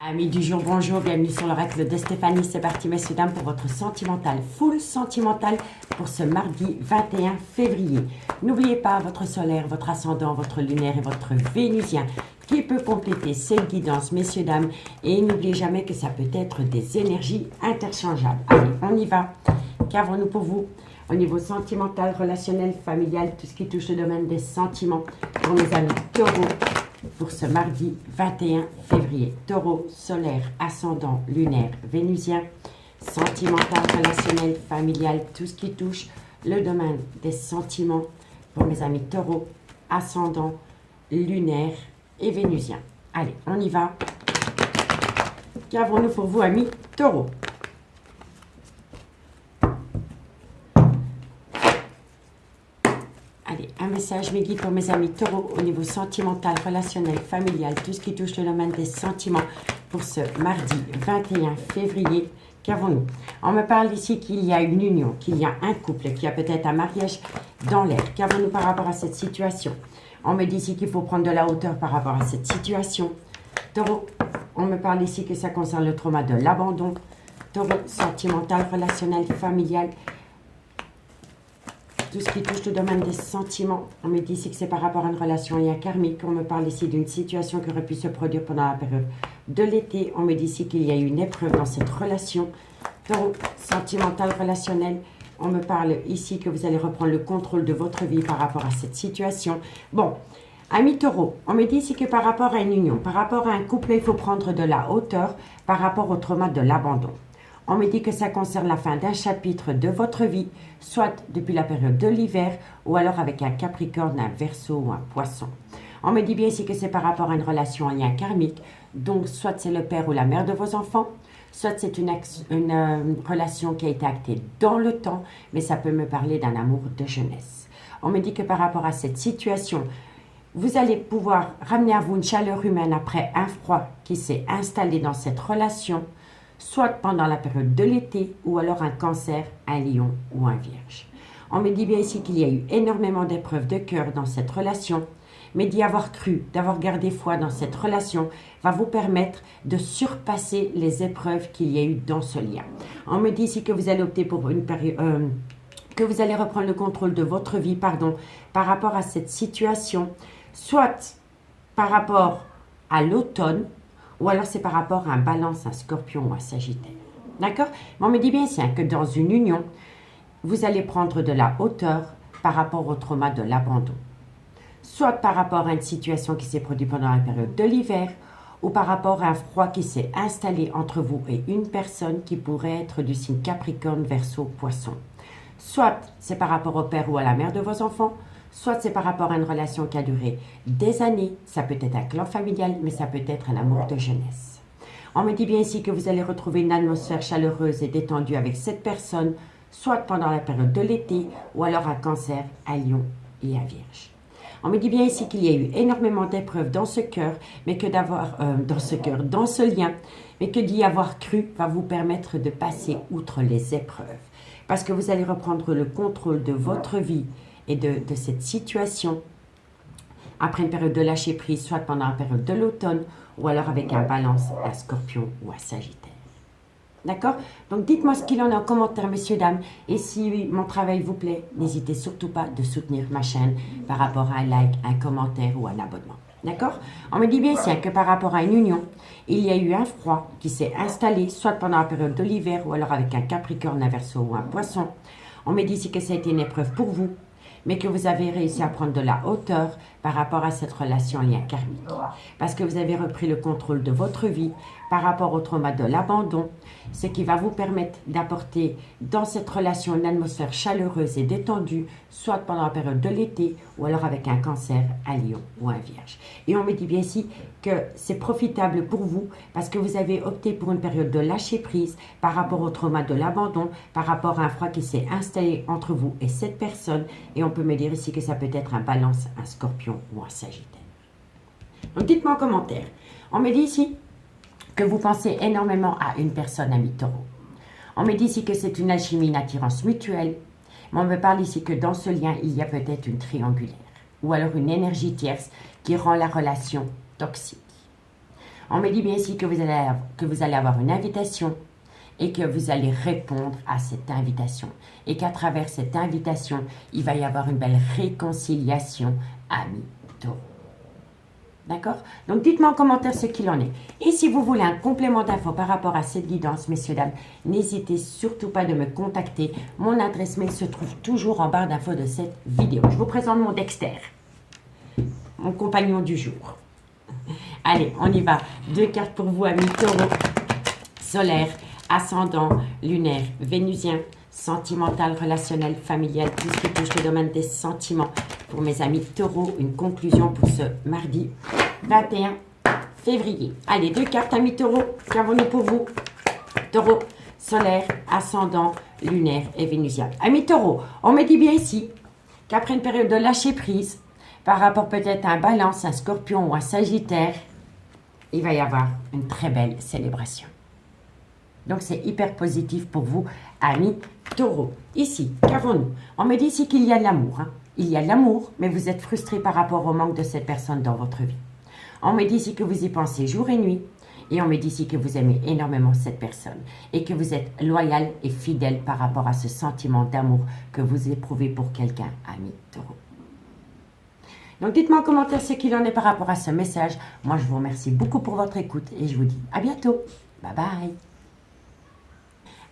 Amis du jour, bonjour, bienvenue sur l'oracle de Stéphanie. C'est parti, messieurs, dames, pour votre sentimental, full sentimental pour ce mardi 21 février. N'oubliez pas votre solaire, votre ascendant, votre lunaire et votre vénusien qui peut compléter cette guidance, messieurs, dames. Et n'oubliez jamais que ça peut être des énergies interchangeables. Allez, on y va. Qu'avons-nous pour vous au niveau sentimental, relationnel, familial, tout ce qui touche le domaine des sentiments pour mes amis taureaux? Pour ce mardi 21 février. Taureau, solaire, ascendant, lunaire, vénusien, sentimental, relationnel, familial, tout ce qui touche le domaine des sentiments pour mes amis taureau, ascendant, lunaire et vénusien. Allez, on y va. Qu'avons-nous pour vous, amis taureau? Allez, un message, mes guides, pour mes amis taureaux au niveau sentimental, relationnel, familial, tout ce qui touche le domaine des sentiments pour ce mardi 21 février. Qu'avons-nous? On me parle ici qu'il y a une union, qu'il y a un couple, qu'il y a peut-être un mariage dans l'air. Qu'avons-nous par rapport à cette situation? On me dit ici qu'il faut prendre de la hauteur par rapport à cette situation. Taureau, on me parle ici que ça concerne le trauma de l'abandon. Taureau, sentimental, relationnel, familial, tout ce qui touche le domaine des sentiments. On me dit ici que c'est par rapport à une relation et un karmique. On me parle ici d'une situation qui aurait pu se produire pendant la période de l'été. On me dit ici qu'il y a eu une épreuve dans cette relation. Taureau, sentimental, relationnel. On me parle ici que vous allez reprendre le contrôle de votre vie par rapport à cette situation. Bon, amis taureau, on me dit ici que par rapport à une union, par rapport à un couple, il faut prendre de la hauteur par rapport au trauma de l'abandon. On me dit que ça concerne la fin d'un chapitre de votre vie, soit depuis la période de l'hiver, ou alors avec un Capricorne, un Verseau ou un Poisson. On me dit bien ici que c'est par rapport à une relation en lien karmique, donc soit c'est le père ou la mère de vos enfants, soit c'est une relation qui a été actée dans le temps, mais ça peut me parler d'un amour de jeunesse. On me dit que par rapport à cette situation, vous allez pouvoir ramener à vous une chaleur humaine après un froid qui s'est installé dans cette relation, soit pendant la période de l'été, ou alors un cancer, un lion ou un vierge. On me dit bien ici qu'il y a eu énormément d'épreuves de cœur dans cette relation, mais d'y avoir cru, d'avoir gardé foi dans cette relation, va vous permettre de surpasser les épreuves qu'il y a eu dans ce lien. On me dit ici que vous allez opter pour une période... que vous allez reprendre le contrôle de votre vie, par rapport à cette situation, soit par rapport à l'automne, ou alors c'est par rapport à un balance, un scorpion ou un sagittaire. D'accord? Mais on me dit bien ici que dans une union, vous allez prendre de la hauteur par rapport au trauma de l'abandon. Soit par rapport à une situation qui s'est produite pendant la période de l'hiver, ou par rapport à un froid qui s'est installé entre vous et une personne qui pourrait être du signe Capricorne, Verseau, Poisson. Soit c'est par rapport au père ou à la mère de vos enfants, soit c'est par rapport à une relation qui a duré des années, ça peut être un clan familial, mais ça peut être un amour de jeunesse. On me dit bien ici que vous allez retrouver une atmosphère chaleureuse et détendue avec cette personne, soit pendant la période de l'été, ou alors un cancer, un lion et un vierge. On me dit bien ici qu'il y a eu énormément d'épreuves dans ce cœur, mais que dans ce lien, mais que d'y avoir cru va vous permettre de passer outre les épreuves. Parce que vous allez reprendre le contrôle de votre vie et de cette situation après une période de lâcher prise, soit pendant la période de l'automne, ou alors avec un balance, un scorpion ou un sagittaire. D'accord? Donc dites-moi ce qu'il en est en commentaire, messieurs, dames. Et si mon travail vous plaît, n'hésitez surtout pas de soutenir ma chaîne par rapport à un like, un commentaire ou un abonnement. D'accord? On me dit bien ici que par rapport à une union, il y a eu un froid qui s'est installé, soit pendant la période de l'hiver, ou alors avec un Capricorne, un Verseau ou un Poisson. On me dit ici que ça a été une épreuve pour vous, mais que vous avez réussi à prendre de la hauteur par rapport à cette relation lien karmique. Parce que vous avez repris le contrôle de votre vie par rapport au trauma de l'abandon, ce qui va vous permettre d'apporter dans cette relation une atmosphère chaleureuse et détendue, soit pendant la période de l'été, ou alors avec un cancer, un lion ou un vierge. Et on me dit bien ici que c'est profitable pour vous parce que vous avez opté pour une période de lâcher prise par rapport au trauma de l'abandon, par rapport à un froid qui s'est installé entre vous et cette personne. Et on peut me dire ici que ça peut être un balance, un scorpion ou un sagittaire. Donc dites-moi en commentaire. On me dit ici que vous pensez énormément à une personne, ami taureau. On me dit ici que c'est une alchimie, une attirance mutuelle. Mais on me parle ici que dans ce lien, il y a peut-être une triangulaire. Ou alors une énergie tierce qui rend la relation toxique. On me dit bien ici que vous allez avoir une invitation et que vous allez répondre à cette invitation. Et qu'à travers cette invitation, il va y avoir une belle réconciliation, amis taureaux. D'accord? Donc, dites-moi en commentaire ce qu'il en est. Et si vous voulez un complément d'infos par rapport à cette guidance, messieurs, dames, n'hésitez surtout pas de me contacter. Mon adresse mail se trouve toujours en barre d'infos de cette vidéo. Je vous présente mon Dexter, mon compagnon du jour. Allez, on y va. 2 cartes pour vous, amis taureaux. Solaire, ascendant, lunaire, vénusien, sentimental, relationnel, familial, tout ce qui touche le domaine des sentiments. Pour mes amis taureaux, une conclusion pour ce mardi 21 février. Allez, 2 cartes, amis taureaux. Qu'avons-nous pour vous? Taureau, solaire, ascendant, lunaire et vénusien. Amis taureaux, on me dit bien ici qu'après une période de lâcher prise, par rapport peut-être à un balance, un scorpion ou un sagittaire, il va y avoir une très belle célébration. Donc, c'est hyper positif pour vous, amis taureaux. Ici, qu'avons-nous? On me dit ici qu'il y a de l'amour. Hein. Il y a de l'amour, mais vous êtes frustré par rapport au manque de cette personne dans votre vie. On me dit ici que vous y pensez jour et nuit. Et on me dit ici que vous aimez énormément cette personne. Et que vous êtes loyal et fidèle par rapport à ce sentiment d'amour que vous éprouvez pour quelqu'un, amis taureaux. Donc, dites-moi en commentaire ce qu'il en est par rapport à ce message. Moi, je vous remercie beaucoup pour votre écoute et je vous dis à bientôt. Bye bye.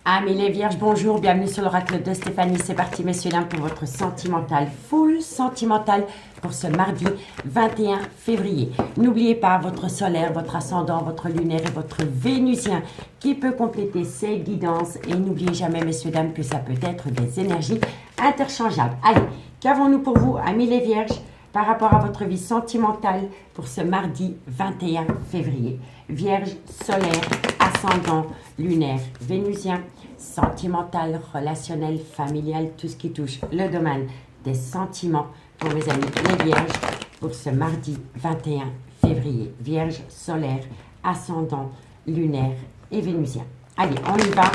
Amis les vierges, bonjour, bienvenue sur l'oracle de Stéphanie. C'est parti, messieurs, dames, pour votre sentimental, full sentimental pour ce mardi 21 février. N'oubliez pas votre solaire, votre ascendant, votre lunaire et votre vénusien qui peut compléter ces guidances. Et n'oubliez jamais, messieurs, dames, que ça peut être des énergies interchangeables. Allez, qu'avons-nous pour vous, amis les vierges, par rapport à votre vie sentimentale pour ce mardi 21 février. Vierge, solaire, ascendant, lunaire, vénusien, sentimental, relationnel, familial, tout ce qui touche le domaine des sentiments pour mes amis les vierges pour ce mardi 21 février. Vierge, solaire, ascendant, lunaire et vénusien. Allez, on y va.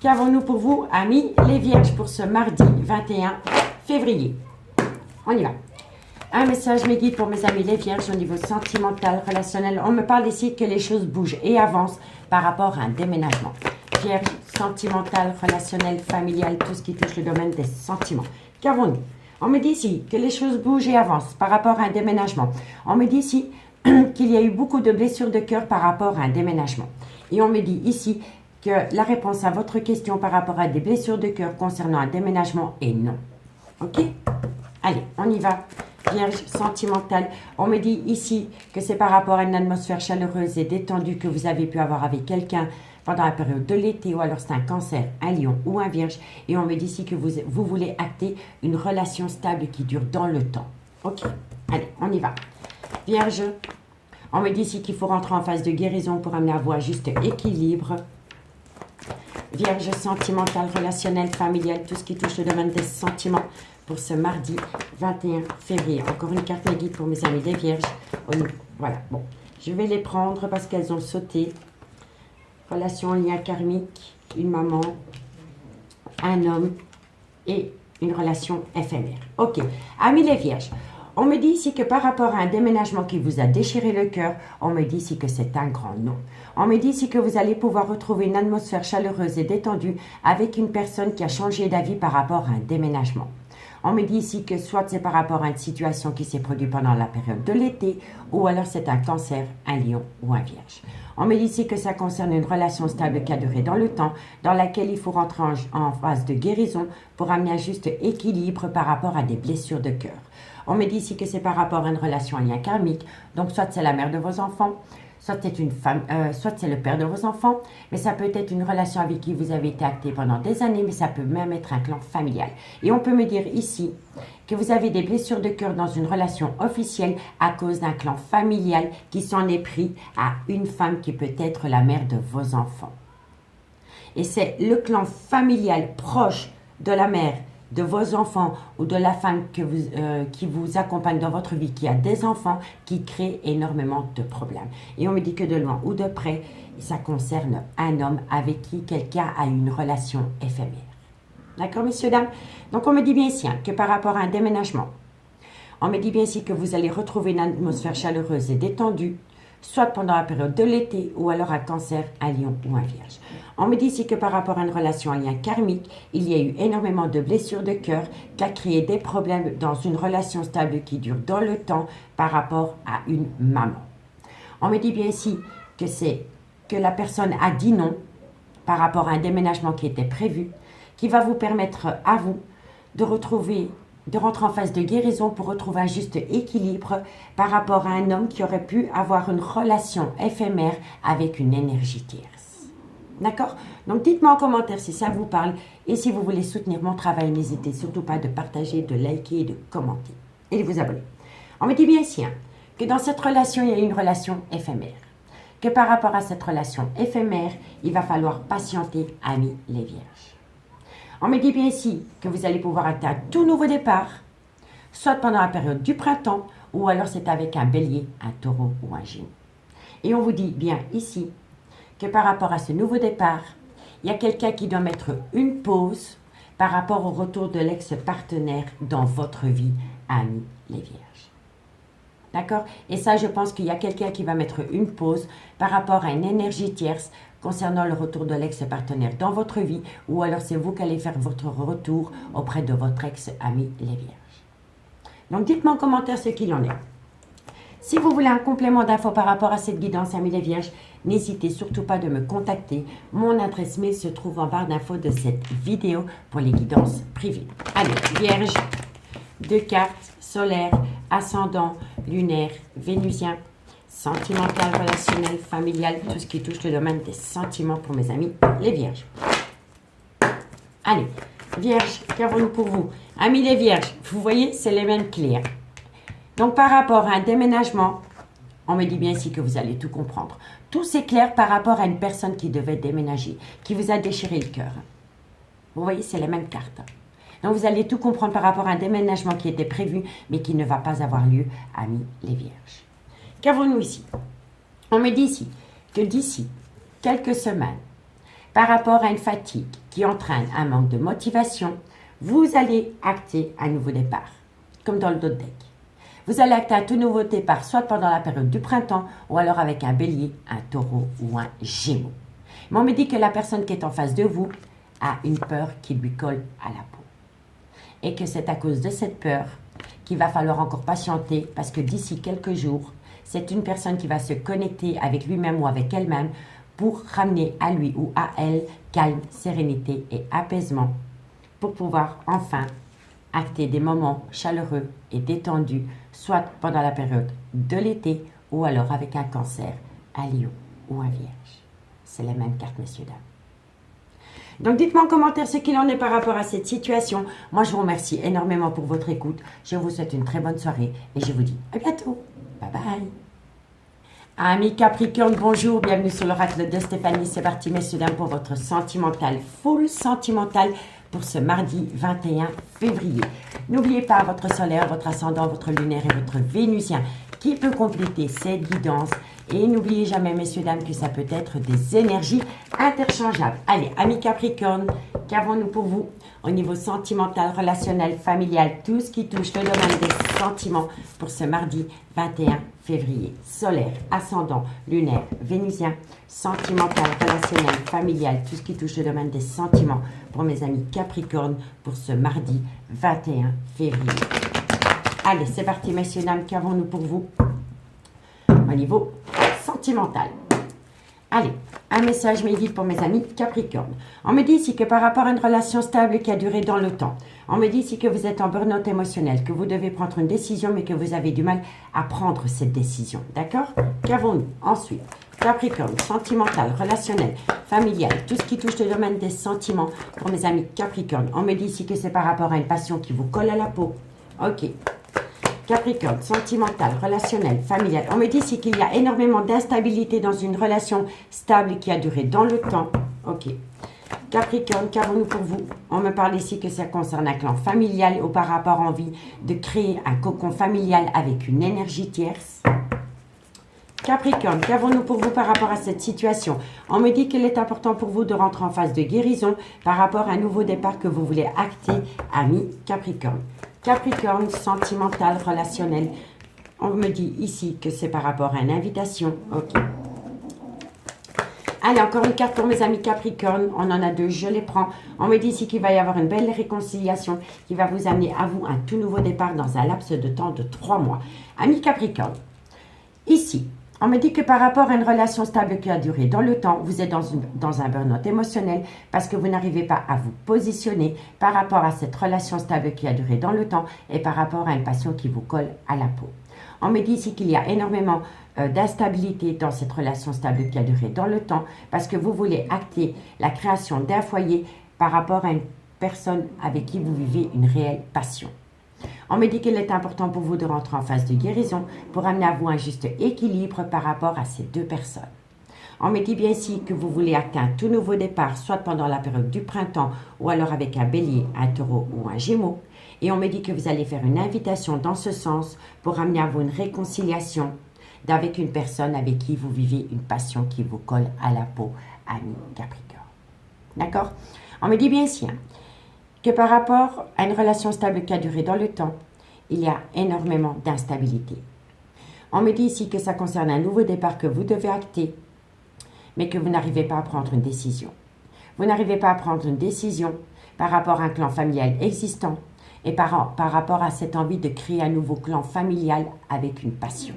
Qu'avons-nous pour vous, amis les vierges, pour ce mardi 21 février? On y va. Un message me guide pour mes amis les vierges au niveau sentimental, relationnel. On me parle ici que les choses bougent et avancent par rapport à un déménagement. Vierge, sentimental, relationnel, familial, tout ce qui touche le domaine des sentiments. Qu'avons-nous? On me dit ici que les choses bougent et avancent par rapport à un déménagement. On me dit ici qu'il y a eu beaucoup de blessures de cœur par rapport à un déménagement. Et on me dit ici que la réponse à votre question par rapport à des blessures de cœur concernant un déménagement est non. Ok? Allez, on y va. Vierge sentimentale, on me dit ici que c'est par rapport à une atmosphère chaleureuse et détendue que vous avez pu avoir avec quelqu'un pendant la période de l'été, ou alors c'est un cancer, un lion ou un vierge. Et on me dit ici que vous voulez acter une relation stable qui dure dans le temps. Ok, allez, on y va. Vierge, on me dit ici qu'il faut rentrer en phase de guérison pour amener à vous un juste équilibre. Vierge sentimentale, relationnelle, familiale, tout ce qui touche le domaine des sentiments pour ce mardi 21 février. Encore une carte me guide pour mes amis des vierges. Voilà, bon, je vais les prendre parce qu'elles ont sauté. Relation, lien karmique, une maman, un homme et une relation éphémère. Ok, amis les vierges, on me dit ici que par rapport à un déménagement qui vous a déchiré le cœur, on me dit ici que c'est un grand non. On me dit ici que vous allez pouvoir retrouver une atmosphère chaleureuse et détendue avec une personne qui a changé d'avis par rapport à un déménagement. On me dit ici que soit c'est par rapport à une situation qui s'est produite pendant la période de l'été, ou alors c'est un cancer, un lion ou un vierge. On me dit ici que ça concerne une relation stable qui a duré dans le temps, dans laquelle il faut rentrer en phase de guérison pour amener un juste équilibre par rapport à des blessures de cœur. On me dit ici que c'est par rapport à une relation en lien karmique, donc soit c'est la mère de vos enfants, soit c'est une femme, soit c'est le père de vos enfants, mais ça peut être une relation avec qui vous avez été acté pendant des années, mais ça peut même être un clan familial. Et on peut me dire ici que vous avez des blessures de cœur dans une relation officielle à cause d'un clan familial qui s'en est pris à une femme qui peut être la mère de vos enfants. Et c'est le clan familial proche de la mère de vos enfants ou de la femme qui vous accompagne dans votre vie, qui a des enfants, qui crée énormément de problèmes. Et on me dit que de loin ou de près, ça concerne un homme avec qui quelqu'un a une relation éphémère. D'accord, messieurs, dames? Donc, on me dit bien ici que par rapport à un déménagement, on me dit bien ici que vous allez retrouver une atmosphère chaleureuse et détendue soit pendant la période de l'été ou alors un cancer, un lion ou un vierge. On me dit ici que par rapport à une relation, un lien karmique, il y a eu énormément de blessures de cœur qui a créé des problèmes dans une relation stable qui dure dans le temps par rapport à une maman. On me dit bien ici que c'est que la personne a dit non par rapport à un déménagement qui était prévu, qui va vous permettre à vous de rentrer en phase de guérison pour retrouver un juste équilibre par rapport à un homme qui aurait pu avoir une relation éphémère avec une énergie tierce. D'accord? Donc dites-moi en commentaire si ça vous parle et si vous voulez soutenir mon travail, n'hésitez surtout pas de partager, de liker et de commenter et de vous abonner. On me dit bien ici que dans cette relation, il y a une relation éphémère. Que par rapport à cette relation éphémère, il va falloir patienter, amis les vierges. On me dit bien ici que vous allez pouvoir acter un tout nouveau départ, soit pendant la période du printemps, ou alors c'est avec un bélier, un taureau ou un gémeaux. Et on vous dit bien ici que par rapport à ce nouveau départ, il y a quelqu'un qui doit mettre une pause par rapport au retour de l'ex-partenaire dans votre vie, amis les vierges. D'accord? Et ça, je pense qu'il y a quelqu'un qui va mettre une pause par rapport à une énergie tierce concernant le retour de l'ex-partenaire dans votre vie, ou alors c'est vous qui allez faire votre retour auprès de votre ex-ami les vierges. Donc dites-moi en commentaire ce qu'il en est. Si vous voulez un complément d'infos par rapport à cette guidance, amis les vierges, n'hésitez surtout pas de me contacter. Mon adresse mail se trouve en barre d'infos de cette vidéo pour les guidances privées. Allez, vierge, 2 cartes, solaire, ascendant, lunaire, vénusien, sentimental, relationnel, familial, tout ce qui touche le domaine des sentiments pour mes amis, les vierges. Allez, vierges, qu'avons-nous pour vous? Amis les vierges, vous voyez, c'est les mêmes clés. Donc, par rapport à un déménagement, on me dit bien ici que vous allez tout comprendre. Tout s'éclaire par rapport à une personne qui devait déménager, qui vous a déchiré le cœur. Vous voyez, c'est les mêmes cartes. Donc, vous allez tout comprendre par rapport à un déménagement qui était prévu, mais qui ne va pas avoir lieu, amis les vierges. Qu'avons-nous ici? On me dit ici que d'ici quelques semaines, par rapport à une fatigue qui entraîne un manque de motivation, vous allez acter un nouveau départ, comme dans le dos de deck. Vous allez acter un tout nouveau départ, soit pendant la période du printemps, ou alors avec un bélier, un taureau ou un gémeaux. Mais on me dit que la personne qui est en face de vous a une peur qui lui colle à la peau. Et que c'est à cause de cette peur qu'il va falloir encore patienter, parce que d'ici quelques jours, c'est une personne qui va se connecter avec lui-même ou avec elle-même pour ramener à lui ou à elle calme, sérénité et apaisement pour pouvoir enfin acter des moments chaleureux et détendus, soit pendant la période de l'été ou alors avec un cancer, un lion ou un vierge. C'est les mêmes cartes, messieurs, dames. Donc, dites-moi en commentaire ce qu'il en est par rapport à cette situation. Moi, je vous remercie énormément pour votre écoute. Je vous souhaite une très bonne soirée et je vous dis à bientôt. Bye bye. Amis Capricorne, bonjour, bienvenue sur l'oracle de Stéphanie. C'est parti, messieurs, dames, pour votre sentimental, full sentimental pour ce mardi 21 février. N'oubliez pas votre solaire, votre ascendant, votre lunaire et votre vénusien qui peut compléter cette guidance. Et n'oubliez jamais, messieurs, dames, que ça peut être des énergies interchangeables. Allez, amis Capricorne, qu'avons-nous pour vous au niveau sentimental, relationnel, familial, tout ce qui touche le domaine des sentiments pour ce mardi 21 février. Solaire, ascendant, lunaire, vénusien, sentimental, relationnel, familial, tout ce qui touche le domaine des sentiments pour mes amis Capricorne pour ce mardi 21 février. Allez, c'est parti, messieurs, dames, qu'avons-nous pour vous au niveau sentimental? Allez, un message médical pour mes amis Capricorne. On me dit ici que par rapport à une relation stable qui a duré dans le temps, on me dit ici que vous êtes en burn-out émotionnel, que vous devez prendre une décision, mais que vous avez du mal à prendre cette décision. D'accord? Qu'avons-nous ensuite? Capricorne, sentimental, relationnel, familial, tout ce qui touche le domaine des sentiments pour mes amis Capricorne. On me dit ici que c'est par rapport à une passion qui vous colle à la peau. Ok. Capricorne, sentimental, relationnel, familial. On me dit ici qu'il y a énormément d'instabilité dans une relation stable qui a duré dans le temps. Ok. Capricorne, qu'avons-nous pour vous? On me parle ici que ça concerne un clan familial ou par rapport à envie de créer un cocon familial avec une énergie tierce. Capricorne, qu'avons-nous pour vous par rapport à cette situation? On me dit qu'il est important pour vous de rentrer en phase de guérison par rapport à un nouveau départ que vous voulez acter, ami Capricorne. Capricorne, sentimental, relationnel, On me dit ici que c'est par rapport à une invitation. Ok. Allez, encore une carte pour mes amis Capricorne. On en a deux, je les prends. On me dit ici qu'il va y avoir une belle réconciliation qui va vous amener à vous un tout nouveau départ dans un laps de temps de 3 mois. Amis Capricorne, ici, on me dit que par rapport à une relation stable qui a duré dans le temps, vous êtes dans un burn-out émotionnel parce que vous n'arrivez pas à vous positionner par rapport à cette relation stable qui a duré dans le temps et par rapport à une passion qui vous colle à la peau. On me dit ici qu'il y a énormément d'instabilité dans cette relation stable qui a duré dans le temps parce que vous voulez acter la création d'un foyer par rapport à une personne avec qui vous vivez une réelle passion. On me dit qu'il est important pour vous de rentrer en phase de guérison pour amener à vous un juste équilibre par rapport à ces deux personnes. On me dit bien ici que vous voulez acter un tout nouveau départ, soit pendant la période du printemps ou alors avec un bélier, un taureau ou un gémeau. Et on me dit que vous allez faire une invitation dans ce sens pour amener à vous une réconciliation avec une personne avec qui vous vivez une passion qui vous colle à la peau, ami Capricorne. D'accord? On me dit bien ici que par rapport à une relation stable qui a duré dans le temps, il y a énormément d'instabilité. On me dit ici que ça concerne un nouveau départ que vous devez acter, mais que vous n'arrivez pas à prendre une décision. Vous n'arrivez pas à prendre une décision par rapport à un clan familial existant et par rapport à cette envie de créer un nouveau clan familial avec une passion.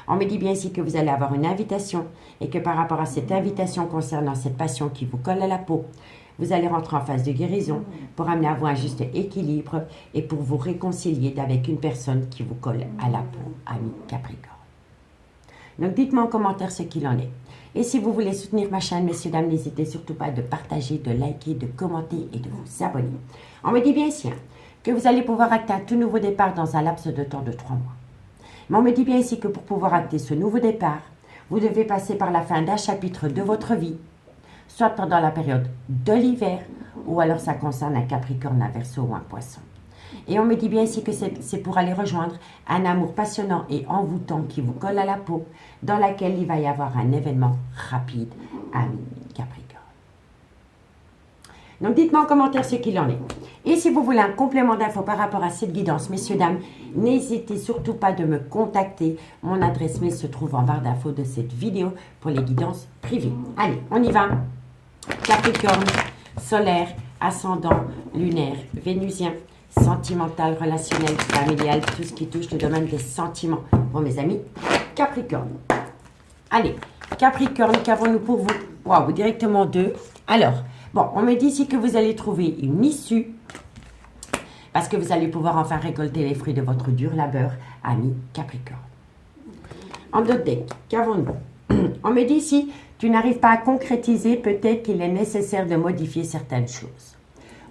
On me dit bien ici que vous allez avoir une invitation et que par rapport à cette invitation concernant cette passion qui vous colle à la peau, vous allez rentrer en phase de guérison pour amener à vous un juste équilibre et pour vous réconcilier avec une personne qui vous colle à la peau, ami Capricorne. Donc dites-moi en commentaire ce qu'il en est. Et si vous voulez soutenir ma chaîne, messieurs, dames, n'hésitez surtout pas de partager, de liker, de commenter et de vous abonner. On me dit bien ici que vous allez pouvoir acter un tout nouveau départ dans un laps de temps de 3 mois. Mais on me dit bien ici que pour pouvoir acter ce nouveau départ, vous devez passer par la fin d'un chapitre de votre vie, soit pendant la période de l'hiver, ou alors ça concerne un Capricorne, un Verseau ou un Poisson. Et on me dit bien ici que c'est pour aller rejoindre un amour passionnant et envoûtant qui vous colle à la peau, dans laquelle il va y avoir un événement rapide, ami Capricorne. Donc dites-moi en commentaire ce qu'il en est. Et si vous voulez un complément d'infos par rapport à cette guidance, messieurs, dames, n'hésitez surtout pas de me contacter. Mon adresse mail se trouve en barre d'infos de cette vidéo pour les guidances privées. Allez, on y va. Capricorne, solaire, ascendant, lunaire, vénusien, sentimental, relationnel, familial, tout ce qui touche le domaine des sentiments. Pour mes amis, Capricorne. Allez, Capricorne, qu'avons-nous pour vous? Waouh, directement 2. Alors, bon, on me dit ici que vous allez trouver une issue parce que vous allez pouvoir enfin récolter les fruits de votre dur labeur, ami Capricorne. En d'autres decks, qu'avons-nous? On me dit ici, tu n'arrives pas à concrétiser, peut-être qu'il est nécessaire de modifier certaines choses.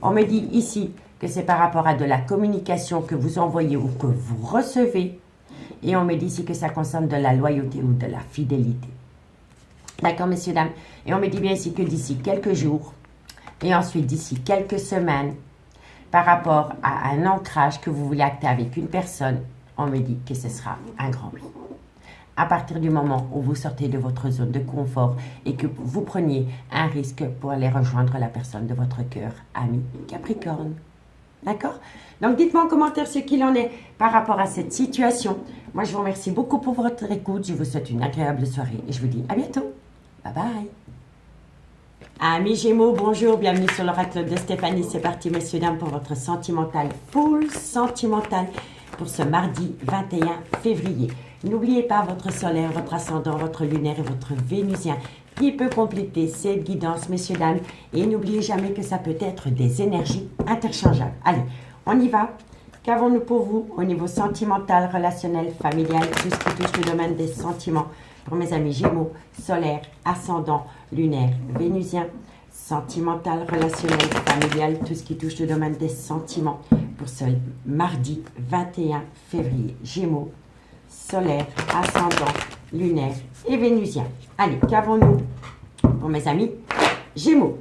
On me dit ici que c'est par rapport à de la communication que vous envoyez ou que vous recevez. Et on me dit ici que ça concerne de la loyauté ou de la fidélité. D'accord, messieurs, dames? Et on me dit bien ici que d'ici quelques jours, et ensuite d'ici quelques semaines, par rapport à un ancrage que vous voulez acter avec une personne, on me dit que ce sera un grand oui. À partir du moment où vous sortez de votre zone de confort et que vous preniez un risque pour aller rejoindre la personne de votre cœur, ami Capricorne. D'accord? Donc dites-moi en commentaire ce qu'il en est par rapport à cette situation. Moi, je vous remercie beaucoup pour votre écoute. Je vous souhaite une agréable soirée et je vous dis à bientôt. Bye bye. Amis Gémeaux, bonjour, bienvenue sur l'oracle de Stéphanie. C'est parti, messieurs, dames, pour votre sentimental, full sentimental pour ce mardi 21 février. N'oubliez pas votre solaire, votre ascendant, votre lunaire et votre vénusien qui peut compléter cette guidance, messieurs, dames. Et n'oubliez jamais que ça peut être des énergies interchangeables. Allez, on y va. Qu'avons-nous pour vous au niveau sentimental, relationnel, familial, tout ce qui touche le domaine des sentiments? Pour mes amis Gémeaux, solaire, ascendant, lunaire, vénusien, sentimental, relationnel, familial, tout ce qui touche le domaine des sentiments pour ce mardi 21 février. Gémeaux, solaire, ascendant, lunaire et vénusien. Allez, qu'avons-nous pour mes amis Gémeaux?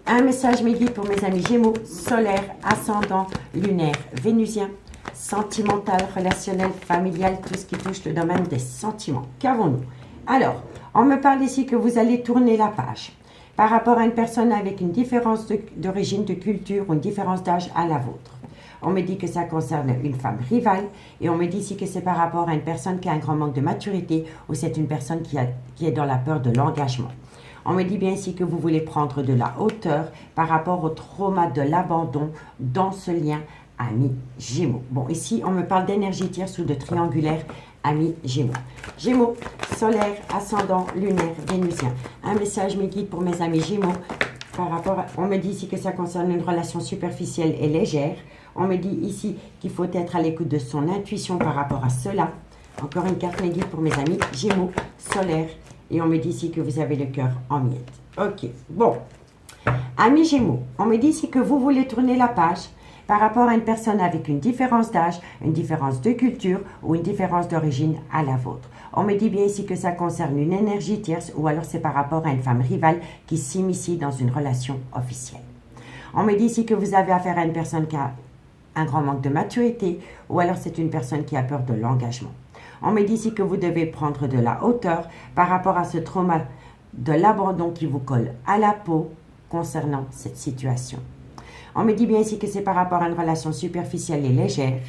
Un message midi pour mes amis Gémeaux, solaire, ascendant, lunaire, vénusien, sentimental, relationnel, familial, tout ce qui touche le domaine des sentiments. Qu'avons-nous? Alors, on me parle ici que vous allez tourner la page par rapport à une personne avec une différence d'origine, de culture ou une différence d'âge à la vôtre. On me dit que ça concerne une femme rivale. Et on me dit ici que c'est par rapport à une personne qui a un grand manque de maturité ou c'est une personne qui est dans la peur de l'engagement. On me dit bien ici que vous voulez prendre de la hauteur par rapport au trauma de l'abandon dans ce lien ami Gémeaux. Bon, ici, on me parle d'énergie tierce ou de triangulaire ami Gémeaux. Gémeaux, solaire, ascendant, lunaire, vénusien. Un message me guide pour mes amis Gémeaux. Par rapport on me dit ici que ça concerne une relation superficielle et légère. On me dit ici qu'il faut être à l'écoute de son intuition par rapport à cela. Encore une carte me guide pour mes amis Gémeaux, solaire. Et on me dit ici que vous avez le cœur en miettes. Ok, bon. Amis Gémeaux, on me dit ici que vous voulez tourner la page par rapport à une personne avec une différence d'âge, une différence de culture ou une différence d'origine à la vôtre. On me dit bien ici que ça concerne une énergie tierce ou alors c'est par rapport à une femme rivale qui s'initie dans une relation officielle. On me dit ici que vous avez affaire à une personne qui a un grand manque de maturité ou alors c'est une personne qui a peur de l'engagement. On me dit ici que vous devez prendre de la hauteur par rapport à ce trauma de l'abandon qui vous colle à la peau concernant cette situation. On me dit bien ici que c'est par rapport à une relation superficielle et légère.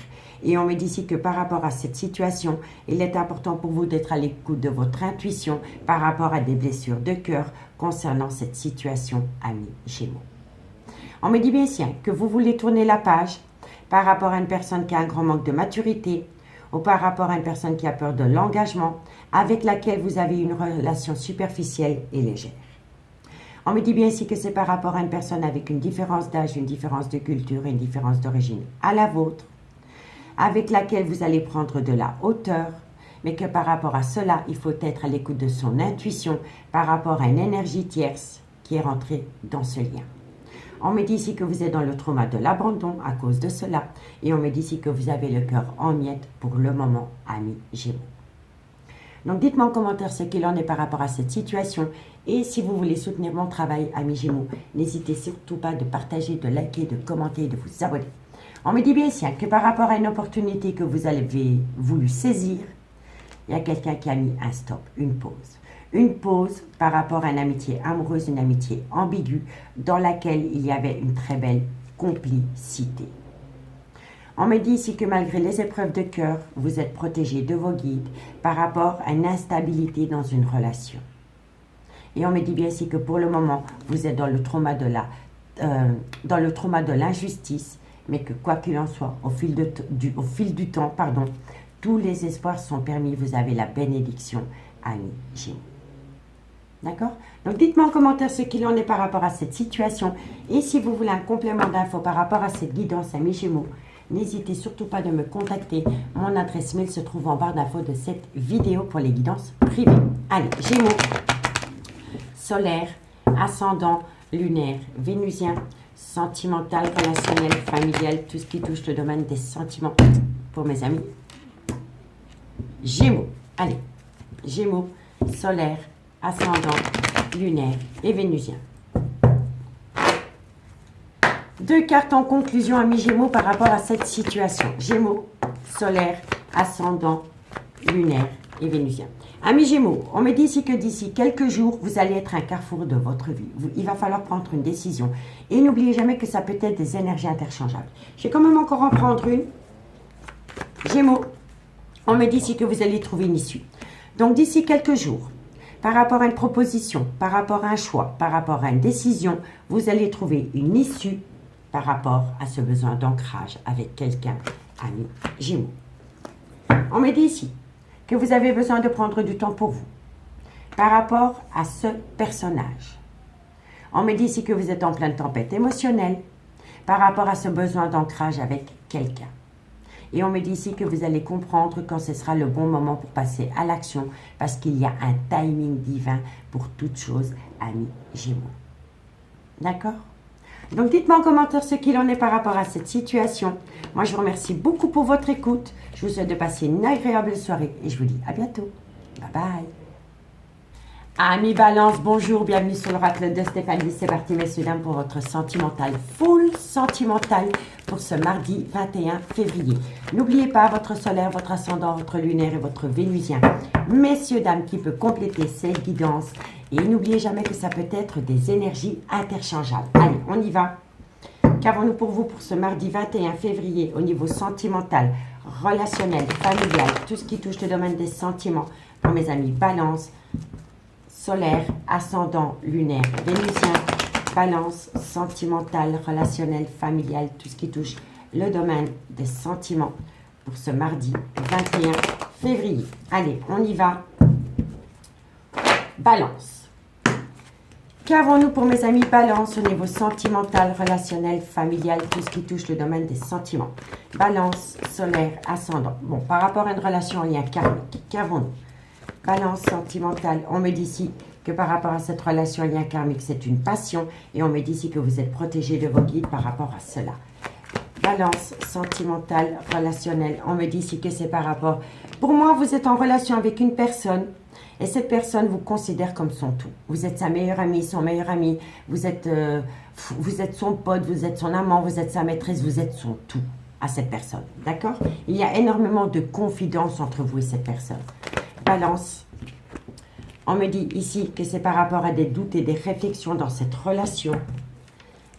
Et on me dit ici que par rapport à cette situation, il est important pour vous d'être à l'écoute de votre intuition par rapport à des blessures de cœur concernant cette situation, amis Gémeaux. On me dit bien ici que vous voulez tourner la page par rapport à une personne qui a un grand manque de maturité ou par rapport à une personne qui a peur de l'engagement avec laquelle vous avez une relation superficielle et légère. On me dit bien ici que c'est par rapport à une personne avec une différence d'âge, une différence de culture et une différence d'origine à la vôtre, avec laquelle vous allez prendre de la hauteur, mais que par rapport à cela, il faut être à l'écoute de son intuition par rapport à une énergie tierce qui est rentrée dans ce lien. On me dit ici que vous êtes dans le trauma de l'abandon à cause de cela, et on me dit ici que vous avez le cœur en miettes pour le moment, amis Gémeaux. Donc dites-moi en commentaire ce qu'il en est par rapport à cette situation. Et si vous voulez soutenir mon travail, amis Gémeaux, n'hésitez surtout pas de partager, de liker, de commenter et de vous abonner. On me dit bien ici que par rapport à une opportunité que vous avez voulu saisir, il y a quelqu'un qui a mis un stop, une pause. Une pause par rapport à une amitié amoureuse, une amitié ambiguë, dans laquelle il y avait une très belle complicité. On me dit ici que malgré les épreuves de cœur, vous êtes protégé de vos guides par rapport à une instabilité dans une relation. Et on me dit bien ici que pour le moment, vous êtes dans le trauma de l'injustice, mais que quoi qu'il en soit, au fil du temps, tous les espoirs sont permis. Vous avez la bénédiction, amis Gémeaux. D'accord? Donc dites-moi en commentaire ce qu'il en est par rapport à cette situation. Et si vous voulez un complément d'infos par rapport à cette guidance, amis Gémeaux, n'hésitez surtout pas de me contacter. Mon adresse mail se trouve en barre d'infos de cette vidéo pour les guidances privées. Allez, Gémeaux, solaire, ascendant, lunaire, vénusien, sentimental, relationnel, familial, tout ce qui touche le domaine des sentiments pour mes amis Gémeaux. Allez, Gémeaux, solaire, ascendant, lunaire et vénusien. Deux cartes en conclusion, amis Gémeaux, par rapport à cette situation. Gémeaux, solaire, ascendant, lunaire et vénusien. Amis Gémeaux, on me dit ici que d'ici quelques jours, vous allez être à un carrefour de votre vie. Il va falloir prendre une décision. Et n'oubliez jamais que ça peut être des énergies interchangeables. Je vais quand même encore en prendre une. Gémeaux, on me dit ici que vous allez trouver une issue. Donc d'ici quelques jours, par rapport à une proposition, par rapport à un choix, par rapport à une décision, vous allez trouver une issue par rapport à ce besoin d'ancrage avec quelqu'un, amis Gémeaux. On me dit ici que vous avez besoin de prendre du temps pour vous par rapport à ce personnage. On me dit ici que vous êtes en pleine tempête émotionnelle par rapport à ce besoin d'ancrage avec quelqu'un. Et on me dit ici que vous allez comprendre quand ce sera le bon moment pour passer à l'action parce qu'il y a un timing divin pour toute chose, amis Gémeaux. D'accord? Donc dites-moi en commentaire ce qu'il en est par rapport à cette situation. Moi, je vous remercie beaucoup pour votre écoute. Je vous souhaite de passer une agréable soirée et je vous dis à bientôt. Bye bye. Amis Balance, bonjour, bienvenue sur l'oracle de Stéphanie. C'est parti, messieurs, dames, pour votre sentimental, full sentimental pour ce mardi 21 février. N'oubliez pas votre solaire, votre ascendant, votre lunaire et votre vénusien. Messieurs, dames, qui peut compléter cette guidance. Et n'oubliez jamais que ça peut être des énergies interchangeables. Allez, on y va. Qu'avons-nous pour vous pour ce mardi 21 février au niveau sentimental, relationnel, familial, tout ce qui touche le domaine des sentiments pour mes amis Balance, solaire, ascendant, lunaire, vénusien, Balance, sentimental, relationnel, familial, tout ce qui touche le domaine des sentiments pour ce mardi 21 février. Allez, on y va. Balance. Qu'avons-nous pour mes amis Balance au niveau sentimental, relationnel, familial, tout ce qui touche le domaine des sentiments? Balance, solaire, ascendant. Bon, par rapport à une relation en lien karmique, qu'avons-nous? Balance sentimentale, on me dit ici que par rapport à cette relation en lien karmique, c'est une passion. Et on me dit ici que vous êtes protégé de vos guides par rapport à cela. Balance sentimentale, relationnelle, on me dit ici que c'est par rapport... Pour moi, vous êtes en relation avec une personne et cette personne vous considère comme son tout. Vous êtes sa meilleure amie, son meilleur ami, vous êtes son pote, vous êtes son amant, vous êtes sa maîtresse, vous êtes son tout à cette personne. D'accord? Il y a énormément de confidence entre vous et cette personne. Balance. On me dit ici que c'est par rapport à des doutes et des réflexions dans cette relation.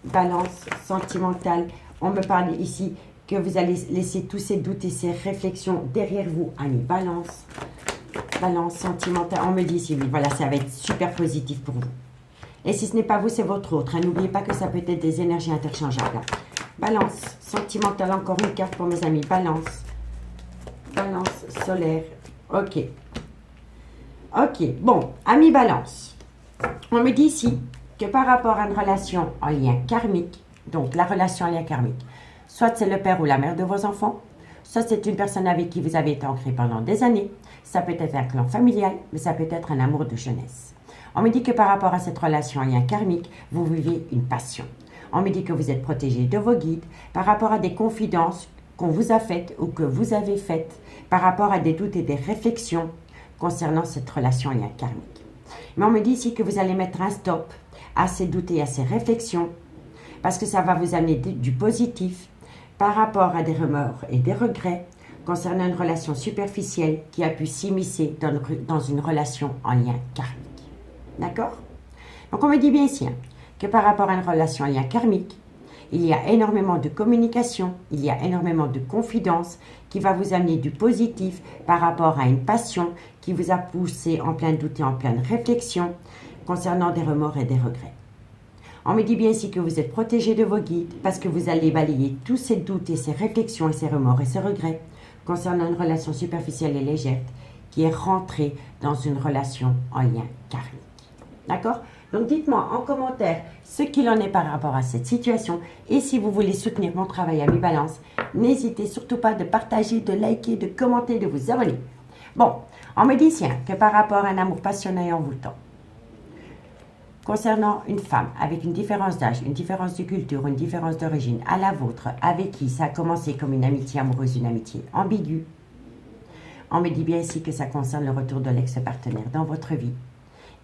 Balance sentimentale. On me parle ici que vous allez laisser tous ces doutes et ces réflexions derrière vous. Allez, Balance. Balance sentimentale. On me dit ici, oui, voilà, ça va être super positif pour vous. Et si ce n'est pas vous, c'est votre autre. N'oubliez pas que ça peut être des énergies interchangeables. Balance sentimentale. Encore une carte pour mes amis. Balance. Balance solaire. Ok. Ok. Bon, amis Balance. On me dit ici que par rapport à une relation en lien karmique, donc la relation en lien karmique, soit c'est le père ou la mère de vos enfants, soit c'est une personne avec qui vous avez été ancré pendant des années, ça peut être un clan familial, mais ça peut être un amour de jeunesse. On me dit que par rapport à cette relation en lien karmique, vous vivez une passion. On me dit que vous êtes protégé de vos guides par rapport à des confidences qu'on vous a faites ou que vous avez faites, par rapport à des doutes et des réflexions concernant cette relation en lien karmique. Mais on me dit ici que vous allez mettre un stop à ces doutes et à ces réflexions parce que ça va vous amener du positif par rapport à des remords et des regrets concernant une relation superficielle qui a pu s'immiscer dans une relation en lien karmique. D'accord? Donc on me dit bien ici que par rapport à une relation en lien karmique, il y a énormément de communication, il y a énormément de confidence qui va vous amener du positif par rapport à une passion qui vous a poussé en plein doute et en pleine réflexion concernant des remords et des regrets. On me dit bien ici que vous êtes protégé de vos guides parce que vous allez balayer tous ces doutes et ces réflexions et ces remords et ces regrets concernant une relation superficielle et légère qui est rentrée dans une relation en lien karmique. D'accord? Donc dites-moi en commentaire ce qu'il en est par rapport à cette situation et si vous voulez soutenir mon travail à mi-balance, n'hésitez surtout pas de partager, de liker, de commenter, de vous abonner. Bon, on me dit ici que par rapport à un amour passionné et envoûtant, concernant une femme avec une différence d'âge, une différence de culture, une différence d'origine à la vôtre, avec qui ça a commencé comme une amitié amoureuse, une amitié ambiguë, on me dit bien ici que ça concerne le retour de l'ex-partenaire dans votre vie.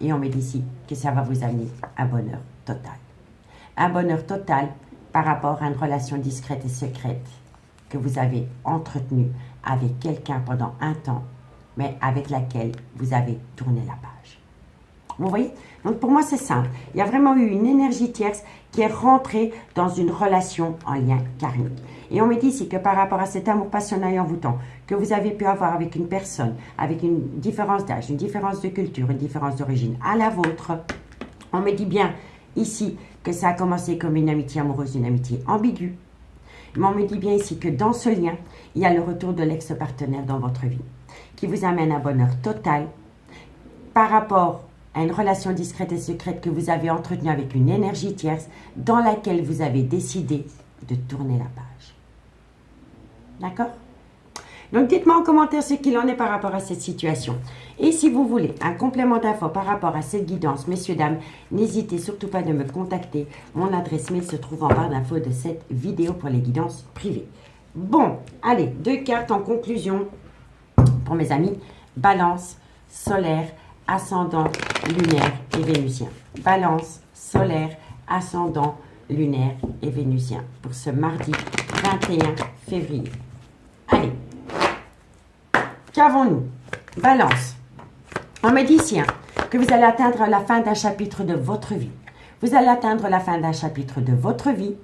Et on me dit ici que ça va vous amener un bonheur total. Un bonheur total par rapport à une relation discrète et secrète que vous avez entretenue avec quelqu'un pendant un temps, mais avec laquelle vous avez tourné la page. Vous voyez? Donc pour moi, c'est simple. Il y a vraiment eu une énergie tierce qui est rentrée dans une relation en lien karmique. Et on me dit ici que par rapport à cet amour passionnel et envoûtant que vous avez pu avoir avec une personne, avec une différence d'âge, une différence de culture, une différence d'origine à la vôtre, on me dit bien ici que ça a commencé comme une amitié amoureuse, une amitié ambiguë. Mais on me dit bien ici que dans ce lien, il y a le retour de l'ex-partenaire dans votre vie qui vous amène un bonheur total par rapport à une relation discrète et secrète que vous avez entretenue avec une énergie tierce dans laquelle vous avez décidé de tourner la page. D'accord? Donc dites-moi en commentaire ce qu'il en est par rapport à cette situation. Et si vous voulez un complément d'infos par rapport à cette guidance, messieurs, dames, n'hésitez surtout pas de me contacter. Mon adresse mail se trouve en barre d'infos de cette vidéo pour les guidances privées. Bon, allez, 2 cartes en conclusion pour mes amis. Balance, solaire, ascendant, lunaire et vénusien. Balance, solaire, ascendant, lunaire et vénusien pour ce mardi 21 février. Allez, qu'avons-nous? Balance. On me dit ici que vous allez atteindre la fin d'un chapitre de votre vie. Vous allez atteindre la fin d'un chapitre de votre vie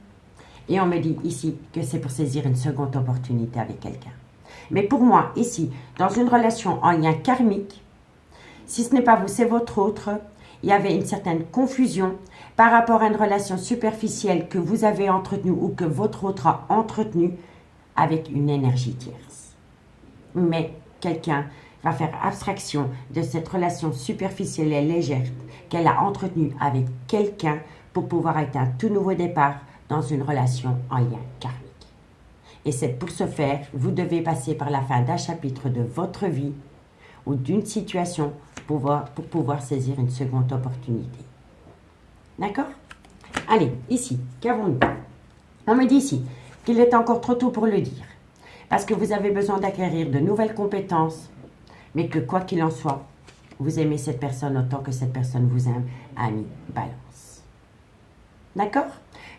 Et on me dit ici que c'est pour saisir une seconde opportunité avec quelqu'un. Mais pour moi, ici, dans une relation en lien karmique, si ce n'est pas vous, c'est votre autre, il y avait une certaine confusion par rapport à une relation superficielle que vous avez entretenue ou que votre autre a entretenue avec une énergie tierce. Mais quelqu'un va faire abstraction de cette relation superficielle et légère qu'elle a entretenue avec quelqu'un pour pouvoir être un tout nouveau départ dans une relation en lien karmique. Et c'est pour ce faire, vous devez passer par la fin d'un chapitre de votre vie ou d'une situation pour pouvoir saisir une seconde opportunité. D'accord? Allez, ici, qu'avons-nous? On me dit ici qu'il est encore trop tôt pour le dire, parce que vous avez besoin d'acquérir de nouvelles compétences, mais que quoi qu'il en soit, vous aimez cette personne autant que cette personne vous aime, ami Balance. D'accord?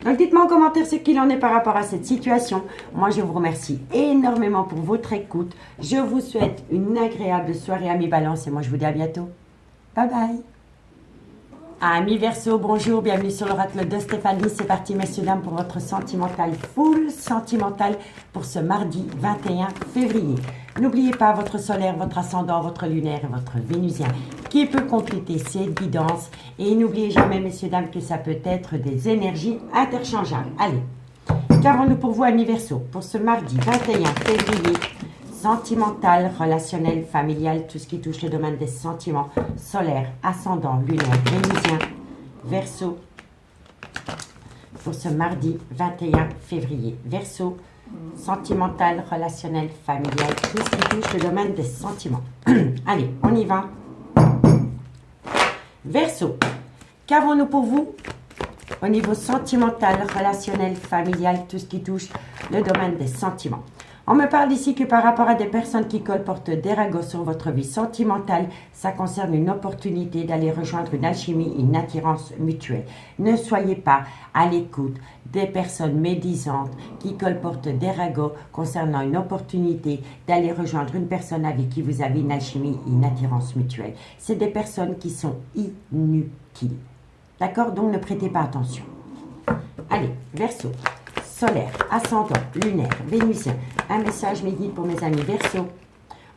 Donc dites-moi en commentaire ce qu'il en est par rapport à cette situation. Moi, je vous remercie énormément pour votre écoute. Je vous souhaite une agréable soirée, amis Balance, et moi, je vous dis à bientôt. Bye bye. Amis Verseau, bonjour, bienvenue sur l'oracle de Stéphanie. C'est parti, messieurs, dames, pour votre sentimental, full sentimental pour ce mardi 21 février. N'oubliez pas votre solaire, votre ascendant, votre lunaire et votre vénusien qui peut compléter cette guidance. Et n'oubliez jamais, messieurs, dames, que ça peut être des énergies interchangeables. Allez, qu'avons-nous pour vous, amis Verseau, pour ce mardi 21 février sentimental, relationnel, familial, tout ce qui touche le domaine des sentiments, solaire, ascendant, lunaire, vénusien, Verseau, pour ce mardi 21 février. Verseau, sentimental, relationnel, familial, tout ce qui touche le domaine des sentiments. Allez, on y va. Verseau, qu'avons-nous pour vous au niveau sentimental, relationnel, familial, tout ce qui touche le domaine des sentiments? On me parle ici que par rapport à des personnes qui colportent des ragots sur votre vie sentimentale, ça concerne une opportunité d'aller rejoindre une alchimie, une attirance mutuelle. Ne soyez pas à l'écoute des personnes médisantes qui colportent des ragots concernant une opportunité d'aller rejoindre une personne avec qui vous avez une alchimie, une attirance mutuelle. C'est des personnes qui sont inutiles. D'accord? Donc ne prêtez pas attention. Allez, Verseau. Solaire, ascendant, lunaire, vénusien. Un message me guide pour mes amis Verseau.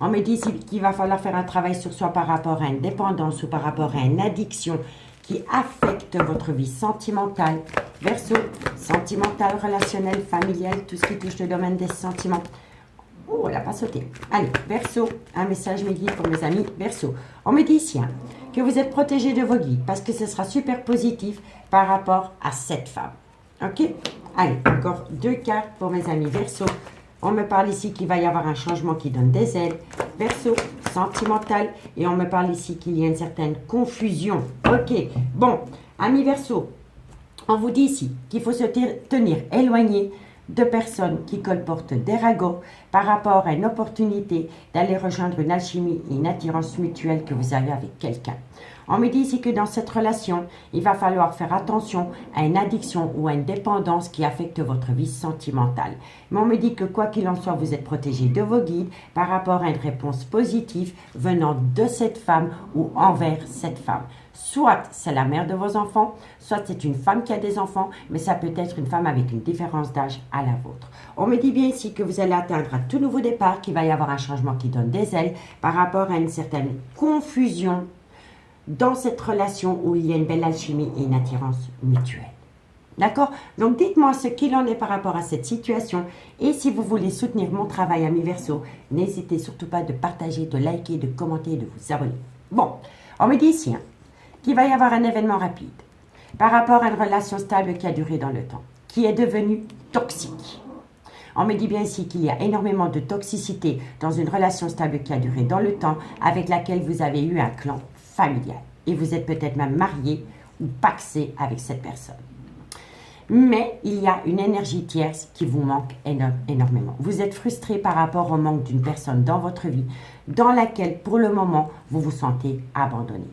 On me dit qu'il va falloir faire un travail sur soi par rapport à une dépendance ou par rapport à une addiction qui affecte votre vie sentimentale. Verseau, sentimental, relationnel, familial, tout ce qui touche le domaine des sentiments. Oh, elle n'a pas sauté. Allez, Verseau, un message me guide pour mes amis Verseau. On me dit ici que vous êtes protégé de vos guides parce que ce sera super positif par rapport à cette femme. Ok? Allez, encore 2 cartes pour mes amis Verseau. On me parle ici qu'il va y avoir un changement qui donne des ailes. Verseau, sentimental. Et on me parle ici qu'il y a une certaine confusion. Ok, bon, amis Verseau, on vous dit ici qu'il faut se tenir éloigné de personnes qui colportent des ragots par rapport à une opportunité d'aller rejoindre une alchimie et une attirance mutuelle que vous avez avec quelqu'un. On me dit ici que dans cette relation, il va falloir faire attention à une addiction ou à une dépendance qui affecte votre vie sentimentale. Mais on me dit que quoi qu'il en soit, vous êtes protégé de vos guides par rapport à une réponse positive venant de cette femme ou envers cette femme. Soit c'est la mère de vos enfants, soit c'est une femme qui a des enfants, mais ça peut être une femme avec une différence d'âge à la vôtre. On me dit bien ici que vous allez atteindre un tout nouveau départ, qu'il va y avoir un changement qui donne des ailes par rapport à une certaine confusion dans cette relation où il y a une belle alchimie et une attirance mutuelle. D'accord? Donc dites-moi ce qu'il en est par rapport à cette situation et si vous voulez soutenir mon travail, amis Verseau, n'hésitez surtout pas de partager, de liker, de commenter et de vous abonner. Bon, on me dit ici qu'il va y avoir un événement rapide par rapport à une relation stable qui a duré dans le temps, qui est devenue toxique. On me dit bien ici qu'il y a énormément de toxicité dans une relation stable qui a duré dans le temps avec laquelle vous avez eu un clan familial. Et vous êtes peut-être même marié ou paxé avec cette personne. Mais il y a une énergie tierce qui vous manque énormément. Vous êtes frustré par rapport au manque d'une personne dans votre vie dans laquelle, pour le moment, vous vous sentez abandonné.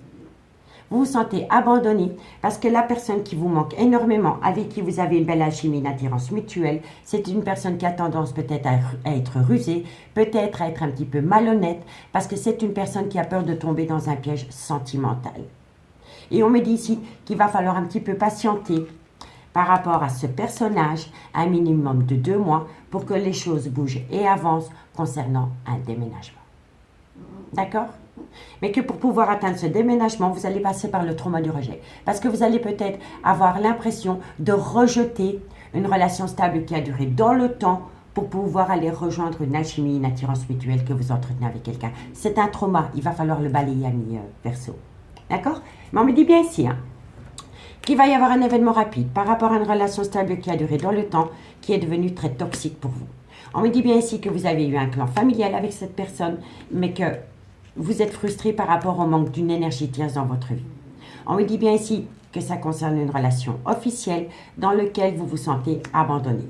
Vous vous sentez abandonné parce que la personne qui vous manque énormément, avec qui vous avez une belle alchimie, une attirance mutuelle, c'est une personne qui a tendance peut-être à être rusée, peut-être à être un petit peu malhonnête, parce que c'est une personne qui a peur de tomber dans un piège sentimental. Et on me dit ici qu'il va falloir un petit peu patienter par rapport à ce personnage un minimum de 2 mois pour que les choses bougent et avancent concernant un déménagement. D'accord? Mais que pour pouvoir atteindre ce déménagement, vous allez passer par le trauma du rejet. Parce que vous allez peut-être avoir l'impression de rejeter une relation stable qui a duré dans le temps pour pouvoir aller rejoindre une alchimie, une attirance mutuelle que vous entretenez avec quelqu'un. C'est un trauma, il va falloir le balayer, ami Verseau. D'accord? Mais on me dit bien ici, qu'il va y avoir un événement rapide par rapport à une relation stable qui a duré dans le temps, qui est devenue très toxique pour vous. On me dit bien ici que vous avez eu un clan familial avec cette personne, mais que vous êtes frustré par rapport au manque d'une énergie tierce dans votre vie. On me dit bien ici que ça concerne une relation officielle dans laquelle vous vous sentez abandonné.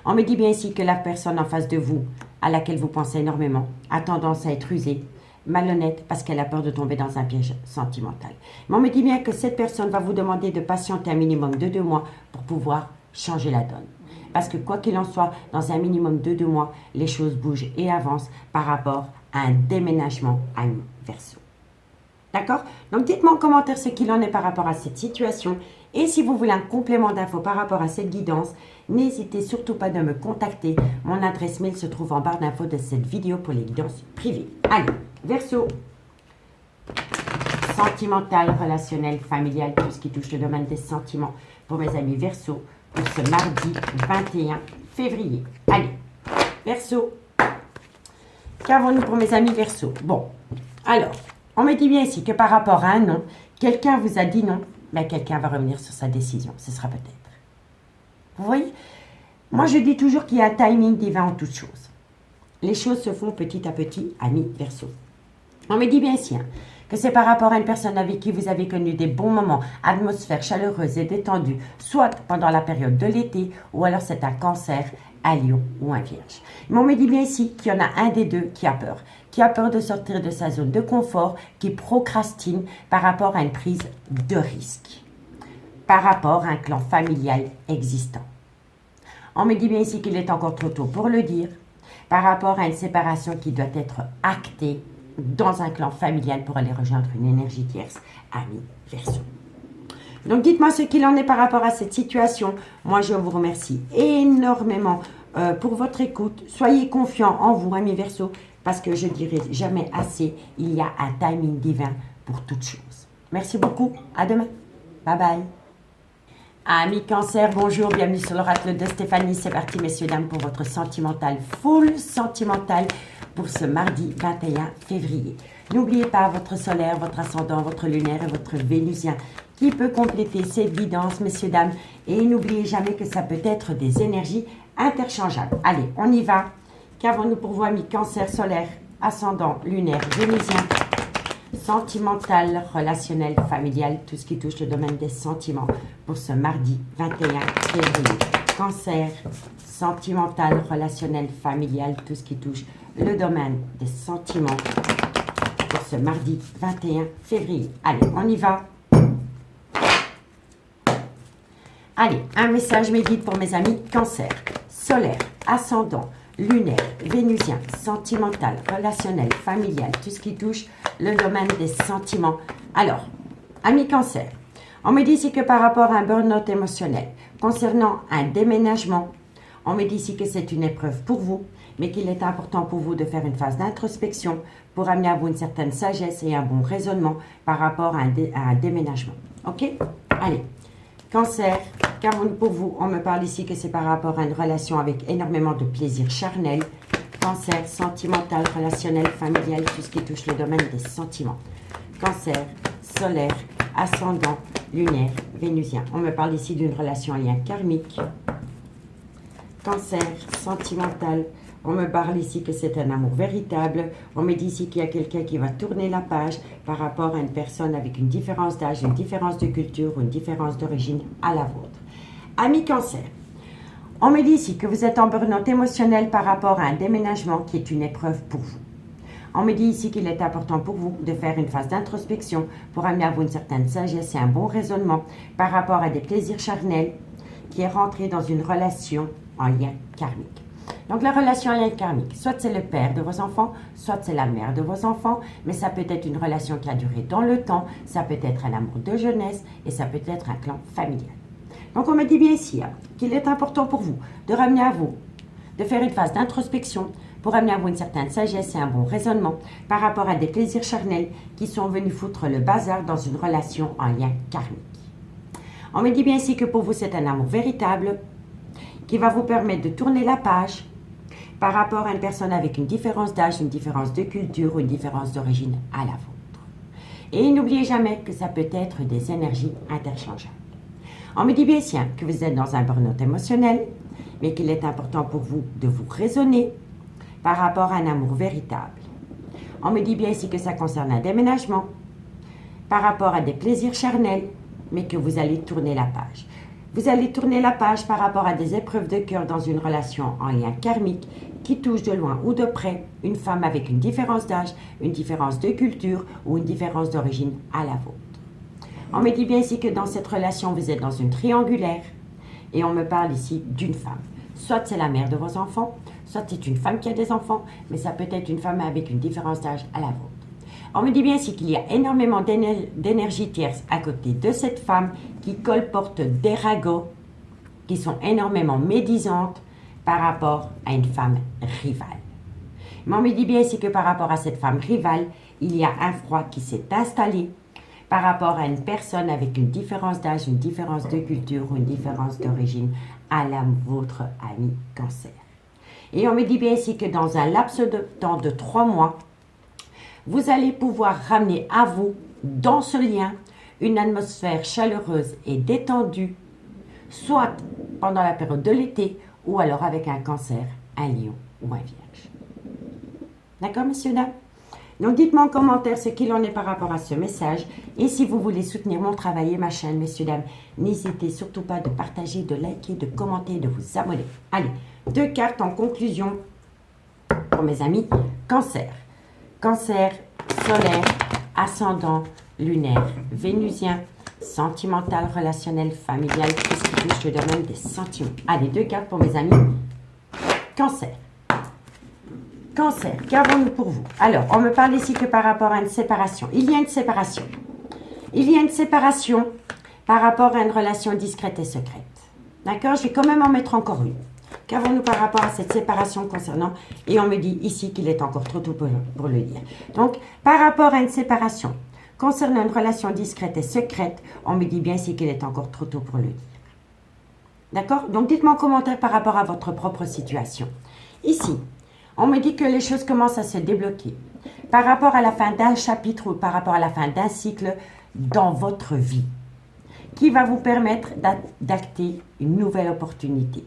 On me dit bien ici que la personne en face de vous, à laquelle vous pensez énormément, a tendance à être usée, malhonnête, parce qu'elle a peur de tomber dans un piège sentimental. Mais on me dit bien que cette personne va vous demander de patienter un minimum de 2 mois pour pouvoir changer la donne. Parce que quoi qu'il en soit, dans un minimum de 2 mois, les choses bougent et avancent par rapport à un déménagement à une Verseau. D'accord? Donc dites-moi en commentaire ce qu'il en est par rapport à cette situation. Et si vous voulez un complément d'infos par rapport à cette guidance, n'hésitez surtout pas de me contacter. Mon adresse mail se trouve en barre d'infos de cette vidéo pour les guidances privées. Allez, Verseau. Sentimental, relationnel, familial, tout ce qui touche le domaine des sentiments pour mes amis Verseau pour ce mardi 21 février. Allez, Verseau. Qu'avons-nous pour mes amis Verseau? Bon, alors, on me dit bien ici que par rapport à un non, quelqu'un vous a dit non, mais quelqu'un va revenir sur sa décision. Ce sera peut-être. Vous voyez? Moi, je dis toujours qu'il y a un timing divin en toutes choses. Les choses se font petit à petit, amis Verseau. On me dit bien ici que c'est par rapport à une personne avec qui vous avez connu des bons moments, atmosphère chaleureuse et détendue, soit pendant la période de l'été, ou alors c'est un Cancer, un Lion ou un Vierge. Mais on me dit bien ici qu'il y en a un des deux qui a peur de sortir de sa zone de confort, qui procrastine par rapport à une prise de risque, par rapport à un clan familial existant. On me dit bien ici qu'il est encore trop tôt pour le dire, par rapport à une séparation qui doit être actée dans un clan familial pour aller rejoindre une énergie tierce, ami Verseau. Donc dites-moi ce qu'il en est par rapport à cette situation. Moi je vous remercie énormément pour votre écoute. Soyez confiants en vous, ami Verseau, parce que je dirai jamais assez, il y a un timing divin pour toutes choses. Merci beaucoup, à demain. Bye bye. Amis Cancer, bonjour, bienvenue sur l'oracle de Stéphanie. C'est parti, messieurs, dames, pour votre sentimental, full sentimental pour ce mardi 21 février. N'oubliez pas votre solaire, votre ascendant, votre lunaire et votre vénusien qui peut compléter cette guidance, messieurs, dames. Et n'oubliez jamais que ça peut être des énergies interchangeables. Allez, on y va. Qu'avons-nous pour vous, amis Cancer, solaire, ascendant, lunaire, vénusien, sentimental, relationnel, familial, tout ce qui touche le domaine des sentiments pour ce mardi 21 février. Cancer, sentimental, relationnel, familial, tout ce qui touche le domaine des sentiments pour ce mardi 21 février. Allez, on y va. Allez, un message mes guides pour mes amis Cancer, solaire, ascendant, lunaire, vénusien, sentimental, relationnel, familial, tout ce qui touche le domaine des sentiments. Alors, amis Cancer, on me dit ici que par rapport à un burn-out émotionnel, concernant un déménagement, on me dit ici que c'est une épreuve pour vous, mais qu'il est important pour vous de faire une phase d'introspection pour amener à vous une certaine sagesse et un bon raisonnement par rapport à un déménagement. Ok? Allez, Cancer, qu'avons-nous pour vous? On me parle ici que c'est par rapport à une relation avec énormément de plaisir charnel. Cancer, sentimental, relationnel, familial, tout ce qui touche le domaine des sentiments. Cancer, solaire, ascendant, lunaire, vénusien. On me parle ici d'une relation en lien karmique. Cancer, sentimental. On me parle ici que c'est un amour véritable. On me dit ici qu'il y a quelqu'un qui va tourner la page par rapport à une personne avec une différence d'âge, une différence de culture ou une différence d'origine à la vôtre. Amis Cancer, on me dit ici que vous êtes en burn-out émotionnel par rapport à un déménagement qui est une épreuve pour vous. On me dit ici qu'il est important pour vous de faire une phase d'introspection pour amener à vous une certaine sagesse et un bon raisonnement par rapport à des plaisirs charnels qui est rentré dans une relation en lien karmique. Donc la relation en lien karmique, soit c'est le père de vos enfants, soit c'est la mère de vos enfants, mais ça peut être une relation qui a duré dans le temps, ça peut être un amour de jeunesse et ça peut être un clan familial. Donc on me dit bien ici qu'il est important pour vous de ramener à vous, de faire une phase d'introspection pour amener à vous une certaine sagesse et un bon raisonnement par rapport à des plaisirs charnels qui sont venus foutre le bazar dans une relation en lien karmique. On me dit bien ici que pour vous c'est un amour véritable qui va vous permettre de tourner la page par rapport à une personne avec une différence d'âge, une différence de culture ou une différence d'origine à la vôtre. Et n'oubliez jamais que ça peut être des énergies interchangeables. On me dit bien ici que vous êtes dans un burn-out émotionnel, mais qu'il est important pour vous de vous raisonner par rapport à un amour véritable. On me dit bien ici que ça concerne un déménagement par rapport à des plaisirs charnels, mais que vous allez tourner la page. Vous allez tourner la page par rapport à des épreuves de cœur dans une relation en lien karmique qui touche de loin ou de près une femme avec une différence d'âge, une différence de culture ou une différence d'origine à la vôtre. On me dit bien ici que dans cette relation, vous êtes dans une triangulaire et on me parle ici d'une femme. Soit c'est la mère de vos enfants, soit c'est une femme qui a des enfants, mais ça peut être une femme avec une différence d'âge à la vôtre. On me dit bien ici qu'il y a énormément d'énergie tierce à côté de cette femme qui colporte des ragots qui sont énormément médisantes par rapport à une femme rivale. Mais on me dit bien ici que par rapport à cette femme rivale, il y a un froid qui s'est installé par rapport à une personne avec une différence d'âge, une différence de culture ou une différence d'origine à la vôtre ami Cancer. Et on me dit bien ici que dans un laps de temps de 3 mois, vous allez pouvoir ramener à vous, dans ce lien, une atmosphère chaleureuse et détendue, soit pendant la période de l'été, ou alors avec un Cancer, un Lion ou un Vierge. D'accord, messieurs, dames? Donc, dites-moi en commentaire ce qu'il en est par rapport à ce message. Et si vous voulez soutenir mon travail et ma chaîne, messieurs, dames, n'hésitez surtout pas de partager, de liker, de commenter, de vous abonner. Allez, 2 cartes en conclusion pour mes amis Cancer. Cancer, solaire, ascendant, lunaire, vénusien, sentimental, relationnel, familial, tout ce qui touche le domaine des sentiments. Allez, 2 cartes pour mes amis Cancer. Cancer, qu'avons-nous pour vous? Alors, on me parle ici que par rapport à une séparation. Il y a une séparation. Il y a une séparation par rapport à une relation discrète et secrète. D'accord? Je vais quand même en mettre encore une. Qu'avons-nous par rapport à cette séparation concernant? Et on me dit ici qu'il est encore trop tôt pour le dire. Donc, par rapport à une séparation concernant une relation discrète et secrète, on me dit bien ici qu'il est encore trop tôt pour le dire. D'accord? Donc, dites-moi en commentaire par rapport à votre propre situation. Ici, on me dit que les choses commencent à se débloquer par rapport à la fin d'un chapitre ou par rapport à la fin d'un cycle dans votre vie qui va vous permettre d'acter une nouvelle opportunité.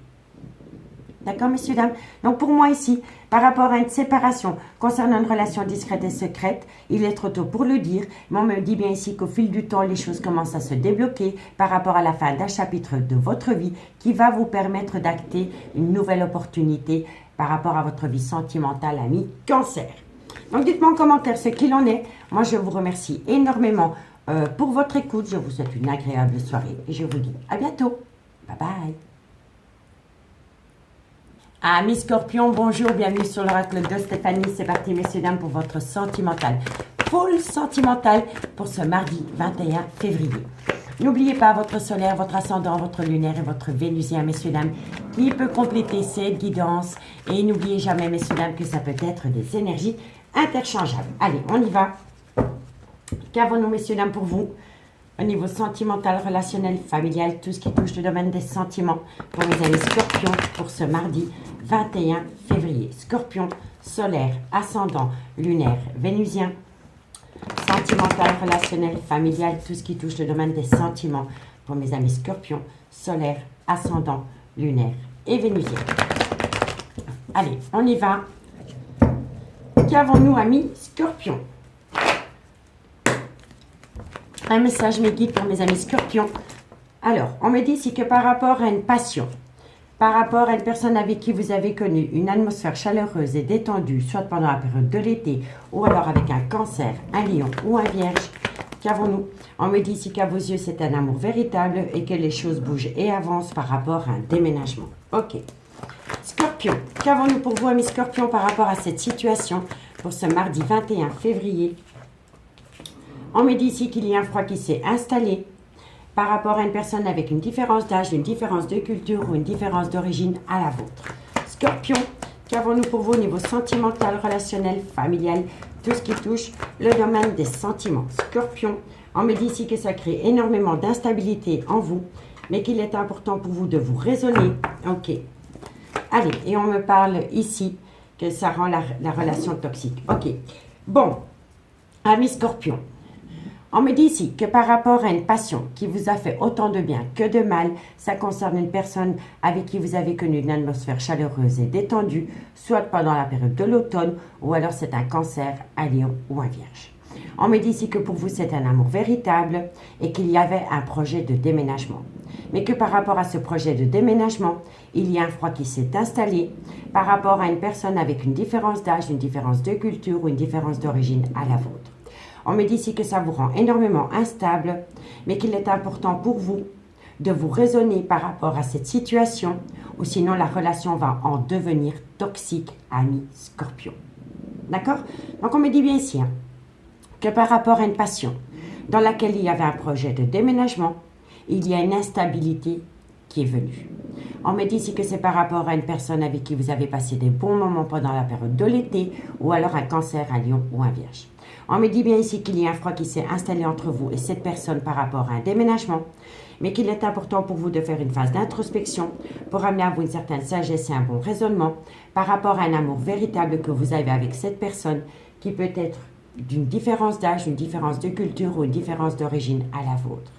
D'accord, messieurs, dames? Donc, pour moi ici, par rapport à une séparation concernant une relation discrète et secrète, il est trop tôt pour le dire, mais on me dit bien ici qu'au fil du temps, les choses commencent à se débloquer par rapport à la fin d'un chapitre de votre vie qui va vous permettre d'acter une nouvelle opportunité par rapport à votre vie sentimentale, ami Cancer. Donc, dites-moi en commentaire ce qu'il en est. Moi, je vous remercie énormément pour votre écoute. Je vous souhaite une agréable soirée et je vous dis à bientôt. Bye bye. Amis Scorpion, bonjour, bienvenue sur l'oracle de Stéphanie. C'est parti, messieurs, dames, pour votre sentimental. Full sentimental pour ce mardi 21 février. N'oubliez pas votre solaire, votre ascendant, votre lunaire et votre vénusien, messieurs, dames, qui peut compléter cette guidance. Et n'oubliez jamais, messieurs, dames, que ça peut être des énergies interchangeables. Allez, on y va. Qu'avons-nous, messieurs, dames, pour vous? Au niveau sentimental, relationnel, familial, tout ce qui touche le domaine des sentiments pour les amis Scorpions pour ce mardi 21 février. Scorpion, solaire, ascendant, lunaire, vénusien, sentimental, relationnel, familial, tout ce qui touche le domaine des sentiments pour mes amis Scorpions, solaire, ascendant, lunaire et vénusien. Allez, on y va. Qu'avons-nous, amis Scorpions? Un message me guide pour mes amis Scorpions. Alors, on me dit ici que par rapport à une passion, par rapport à une personne avec qui vous avez connu une atmosphère chaleureuse et détendue, soit pendant la période de l'été, ou alors avec un Cancer, un Lion ou un Vierge, qu'avons-nous? On me dit ici qu'à vos yeux, c'est un amour véritable et que les choses bougent et avancent par rapport à un déménagement. Ok. Scorpion, qu'avons-nous pour vous, amis Scorpions, par rapport à cette situation pour ce mardi 21 février? On me dit ici qu'il y a un froid qui s'est installé par rapport à une personne avec une différence d'âge, une différence de culture ou une différence d'origine à la vôtre. Scorpion, qu'avons-nous pour vous au niveau sentimental, relationnel, familial, tout ce qui touche le domaine des sentiments. Scorpion, on me dit ici que ça crée énormément d'instabilité en vous, mais qu'il est important pour vous de vous raisonner. Ok. Allez, et on me parle ici que ça rend la relation toxique. Ok. Bon, ami Scorpion, on me dit ici que par rapport à une passion qui vous a fait autant de bien que de mal, ça concerne une personne avec qui vous avez connu une atmosphère chaleureuse et détendue, soit pendant la période de l'automne, ou alors c'est un cancer, un lion ou un vierge. On me dit ici que pour vous c'est un amour véritable et qu'il y avait un projet de déménagement. Mais que par rapport à ce projet de déménagement, il y a un froid qui s'est installé par rapport à une personne avec une différence d'âge, une différence de culture ou une différence d'origine à la vôtre. On me dit ici que ça vous rend énormément instable, mais qu'il est important pour vous de vous raisonner par rapport à cette situation, ou sinon la relation va en devenir toxique, ami Scorpion. D'accord? Donc on me dit bien ici que par rapport à une passion dans laquelle il y avait un projet de déménagement, il y a une instabilité qui est venue. On me dit ici que c'est par rapport à une personne avec qui vous avez passé des bons moments pendant la période de l'été, ou alors un cancer, un lion ou un vierge. On me dit bien ici qu'il y a un froid qui s'est installé entre vous et cette personne par rapport à un déménagement, mais qu'il est important pour vous de faire une phase d'introspection pour amener à vous une certaine sagesse et un bon raisonnement par rapport à un amour véritable que vous avez avec cette personne qui peut être d'une différence d'âge, une différence de culture ou une différence d'origine à la vôtre.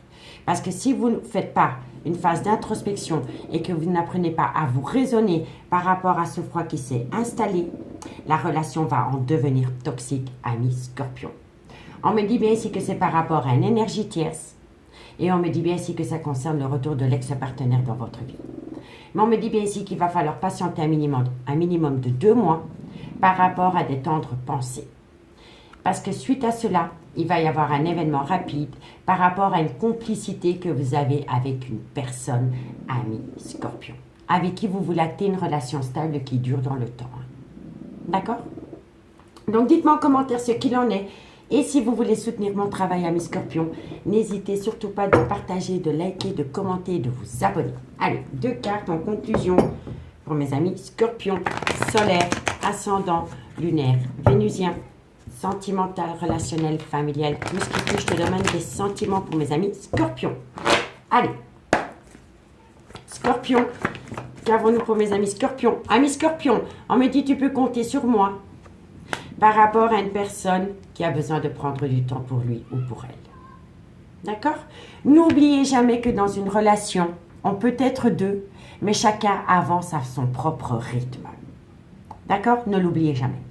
Parce que si vous ne faites pas une phase d'introspection et que vous n'apprenez pas à vous raisonner par rapport à ce froid qui s'est installé, la relation va en devenir toxique, ami Scorpion. On me dit bien ici que c'est par rapport à une énergie tierce et on me dit bien ici que ça concerne le retour de l'ex-partenaire dans votre vie. Mais on me dit bien ici qu'il va falloir patienter un minimum de 2 mois par rapport à des tendres pensées. Parce que suite à cela, il va y avoir un événement rapide par rapport à une complicité que vous avez avec une personne, ami Scorpion, avec qui vous voulez atteindre une relation stable qui dure dans le temps. D'accord? Donc dites-moi en commentaire ce qu'il en est. Et si vous voulez soutenir mon travail, ami Scorpion, n'hésitez surtout pas de partager, de liker, de commenter et de vous abonner. Allez, 2 cartes en conclusion pour mes amis Scorpion, solaire, ascendant, lunaire, vénusien, sentimental, relationnel, familial, tout ce qui touche le domaine des sentiments pour mes amis Scorpion. Allez, Scorpion, qu'avons-nous pour mes amis Scorpion? Amis Scorpion, on me dit tu peux compter sur moi par rapport à une personne qui a besoin de prendre du temps pour lui ou pour elle. D'accord? N'oubliez jamais que dans une relation, on peut être 2, mais chacun avance à son propre rythme. D'accord? Ne l'oubliez jamais.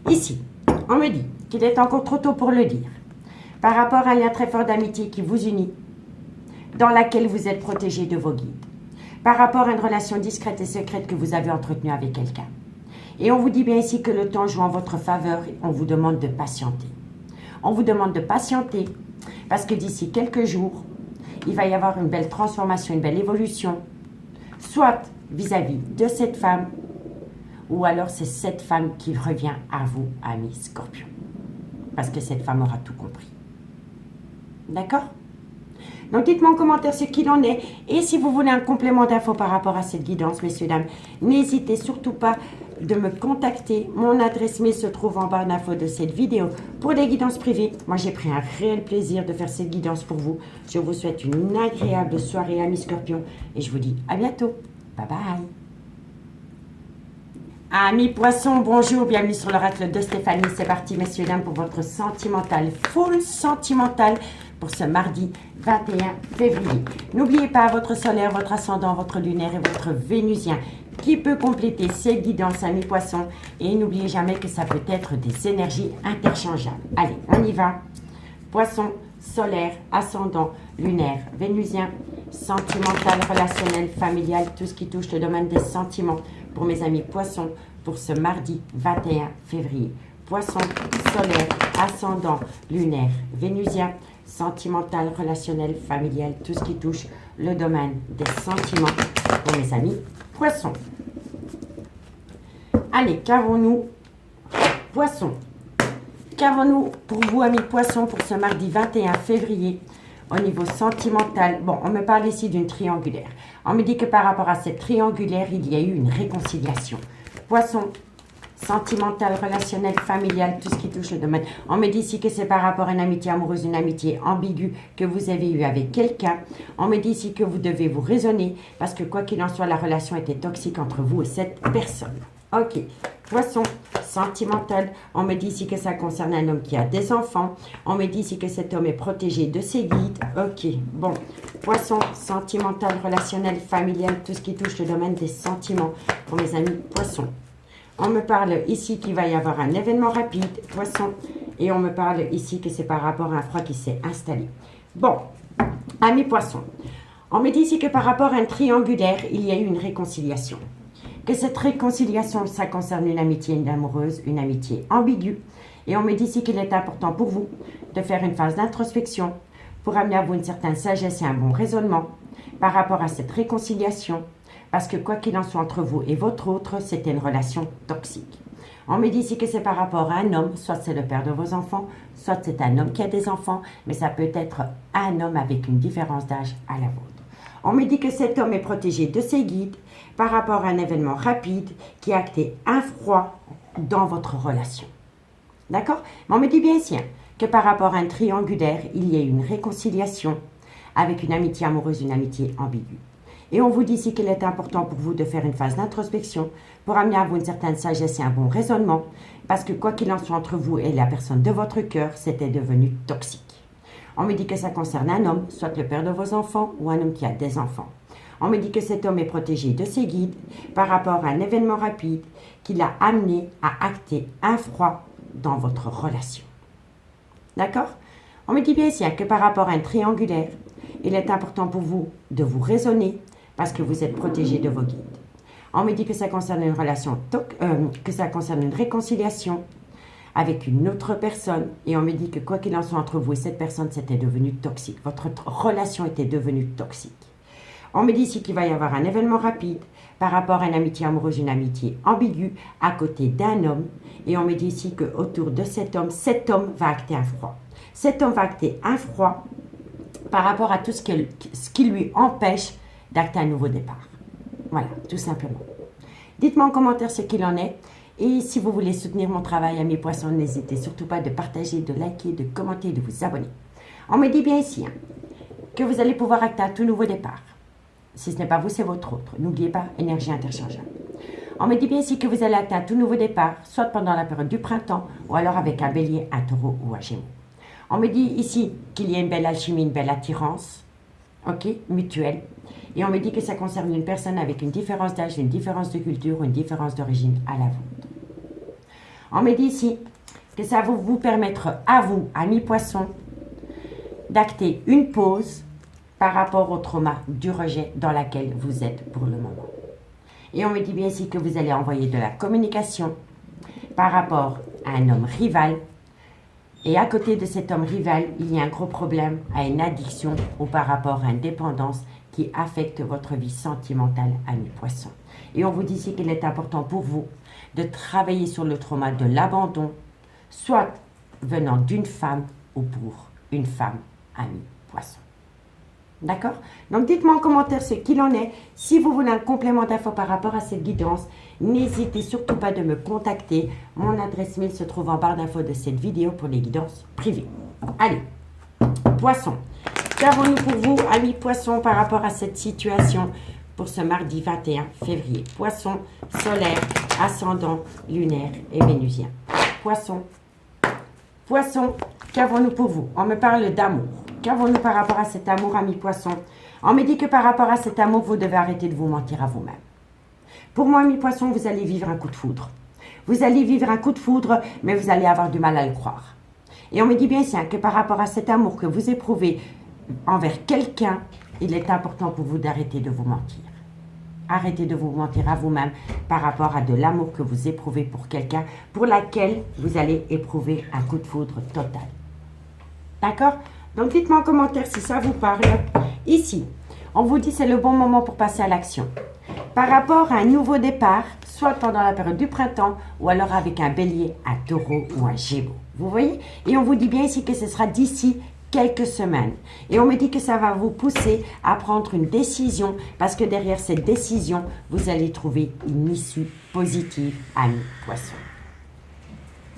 Ici, on me dit qu'il est encore trop tôt pour le dire. Par rapport à un lien très fort d'amitié qui vous unit, dans laquelle vous êtes protégé de vos guides. Par rapport à une relation discrète et secrète que vous avez entretenue avec quelqu'un. Et on vous dit bien ici que le temps joue en votre faveur et on vous demande de patienter. On vous demande de patienter parce que d'ici quelques jours, il va y avoir une belle transformation, une belle évolution, soit vis-à-vis de cette femme, ou alors c'est cette femme qui revient à vous, ami Scorpion. Parce que cette femme aura tout compris. D'accord? Donc dites-moi en commentaire ce qu'il en est. Et si vous voulez un complément d'infos par rapport à cette guidance, messieurs, dames, n'hésitez surtout pas de me contacter. Mon adresse mail se trouve en barre d'infos de cette vidéo pour des guidances privées. Moi, j'ai pris un réel plaisir de faire cette guidance pour vous. Je vous souhaite une agréable soirée, amis Scorpion. Et je vous dis à bientôt. Bye bye. Amis Poissons, bonjour, bienvenue sur l'oracle de Stéphanie. C'est parti, messieurs, dames, pour votre sentimental, full sentimental pour ce mardi 21 février. N'oubliez pas votre solaire, votre ascendant, votre lunaire et votre vénusien qui peut compléter cette guidance, amis Poissons. Et n'oubliez jamais que ça peut être des énergies interchangeables. Allez, on y va. Poisson, solaire, ascendant, lunaire, vénusien, sentimental, relationnel, familial, tout ce qui touche le domaine des sentiments pour mes amis Poissons pour ce mardi 21 février. Poisson, solaire, ascendant, lunaire, vénusien, sentimental, relationnel, familial, tout ce qui touche le domaine des sentiments pour mes amis Poissons. Allez, qu'avons-nous, Poissons? Qu'avons-nous pour vous, amis Poissons, pour ce mardi 21 février au niveau sentimental, bon, on me parle ici d'une triangulaire. On me dit que par rapport à cette triangulaire, il y a eu une réconciliation. Poisson, sentimental, relationnel, familial, tout ce qui touche le domaine. On me dit ici que c'est par rapport à une amitié amoureuse, une amitié ambiguë que vous avez eue avec quelqu'un. On me dit ici que vous devez vous raisonner parce que quoi qu'il en soit, la relation était toxique entre vous et cette personne. Ok, poisson, sentimental. On me dit ici que ça concerne un homme qui a des enfants. On me dit ici que cet homme est protégé de ses guides. Ok, bon. Poisson, sentimental, relationnel, familial, tout ce qui touche le domaine des sentiments pour mes amis poissons. On me parle ici qu'il va y avoir un événement rapide, poisson, et on me parle ici que c'est par rapport à un froid qui s'est installé. Bon, amis poissons, on me dit ici que par rapport à un triangulaire, il y a eu une réconciliation. Que cette réconciliation, ça concerne une amitié amoureuse, une amitié ambiguë. Et on me dit ici qu'il est important pour vous de faire une phase d'introspection pour amener à vous une certaine sagesse et un bon raisonnement par rapport à cette réconciliation. Parce que quoi qu'il en soit entre vous et votre autre, c'était une relation toxique. On me dit ici que c'est par rapport à un homme, soit c'est le père de vos enfants, soit c'est un homme qui a des enfants, mais ça peut être un homme avec une différence d'âge à la vôtre. On me dit que cet homme est protégé de ses guides par rapport à un événement rapide qui a acté un froid dans votre relation. D'accord? Mais on me dit bien ici que par rapport à un triangulaire, il y a une réconciliation avec une amitié amoureuse, une amitié ambiguë. Et on vous dit ici qu'il est important pour vous de faire une phase d'introspection pour amener à vous une certaine sagesse et un bon raisonnement, parce que quoi qu'il en soit entre vous et la personne de votre cœur, c'était devenu toxique. On me dit que ça concerne un homme, soit le père de vos enfants ou un homme qui a des enfants. On me dit que cet homme est protégé de ses guides par rapport à un événement rapide qui l'a amené à acter un froid dans votre relation. D'accord? On me dit bien ici que par rapport à un triangulaire, il est important pour vous de vous raisonner parce que vous êtes protégé de vos guides. On me dit que ça concerne une relation, que ça concerne une réconciliation avec une autre personne. Et on me dit que quoi qu'il en soit entre vous et cette personne, c'était devenu toxique. Votre relation était devenue toxique. On me dit ici qu'il va y avoir un événement rapide par rapport à une amitié amoureuse, une amitié ambiguë à côté d'un homme. Et on me dit ici qu'autour de cet homme va acter un froid. Cet homme va acter un froid par rapport à tout ce qui lui empêche d'acter un nouveau départ. Voilà, tout simplement. Dites-moi en commentaire ce qu'il en est. Et si vous voulez soutenir mon travail, amis poissons, n'hésitez surtout pas de partager, de liker, de commenter, de vous abonner. On me dit bien ici que vous allez pouvoir acter un tout nouveau départ. Si ce n'est pas vous, c'est votre autre. N'oubliez pas, énergie interchangeable. On me dit bien ici que vous allez acter un tout nouveau départ, soit pendant la période du printemps, ou alors avec un bélier, un taureau ou un gémeaux. On me dit ici qu'il y a une belle alchimie, une belle attirance, ok, mutuelle. Et on me dit que ça concerne une personne avec une différence d'âge, une différence de culture ou une différence d'origine à la vôtre. On me dit ici que ça va vous permettre à vous, amis poissons, d'acter une pause par rapport au trauma du rejet dans laquelle vous êtes pour le moment. Et on me dit bien ici que vous allez envoyer de la communication par rapport à un homme rival. Et à côté de cet homme rival, il y a un gros problème à une addiction ou par rapport à une dépendance qui affecte votre vie sentimentale, amis poissons. Et on vous dit ici qu'il est important pour vous de travailler sur le trauma de l'abandon, soit venant d'une femme ou pour une femme, amis poissons. D'accord? Donc dites-moi en commentaire ce qu'il en est. Si vous voulez un complément d'infos par rapport à cette guidance, n'hésitez surtout pas de me contacter. Mon adresse mail se trouve en barre d'infos de cette vidéo pour les guidances privées. Allez, poissons. Qu'avons-nous pour vous, amis poissons, par rapport à cette situation pour ce mardi 21 février? Poissons, solaire, ascendant, lunaire et vénusien. Poissons. Poissons, qu'avons-nous pour vous? On me parle d'amour. Qu'avons-nous par rapport à cet amour, amis poissons? On me dit que par rapport à cet amour, vous devez arrêter de vous mentir à vous-même. Pour moi, amis poissons, vous allez vivre un coup de foudre. Vous allez vivre un coup de foudre, mais vous allez avoir du mal à le croire. Et on me dit bien que par rapport à cet amour que vous éprouvez envers quelqu'un, il est important pour vous d'arrêter de vous mentir. Arrêtez de vous mentir à vous-même par rapport à de l'amour que vous éprouvez pour quelqu'un, pour laquelle vous allez éprouver un coup de foudre total. D'accord? Donc, dites-moi en commentaire si ça vous parle. Ici, on vous dit que c'est le bon moment pour passer à l'action. Par rapport à un nouveau départ, soit pendant la période du printemps, ou alors avec un bélier, un taureau ou un gémeaux. Vous voyez? Et on vous dit bien ici que ce sera d'ici quelques semaines. Et on me dit que ça va vous pousser à prendre une décision parce que derrière cette décision, vous allez trouver une issue positive, amis poissons.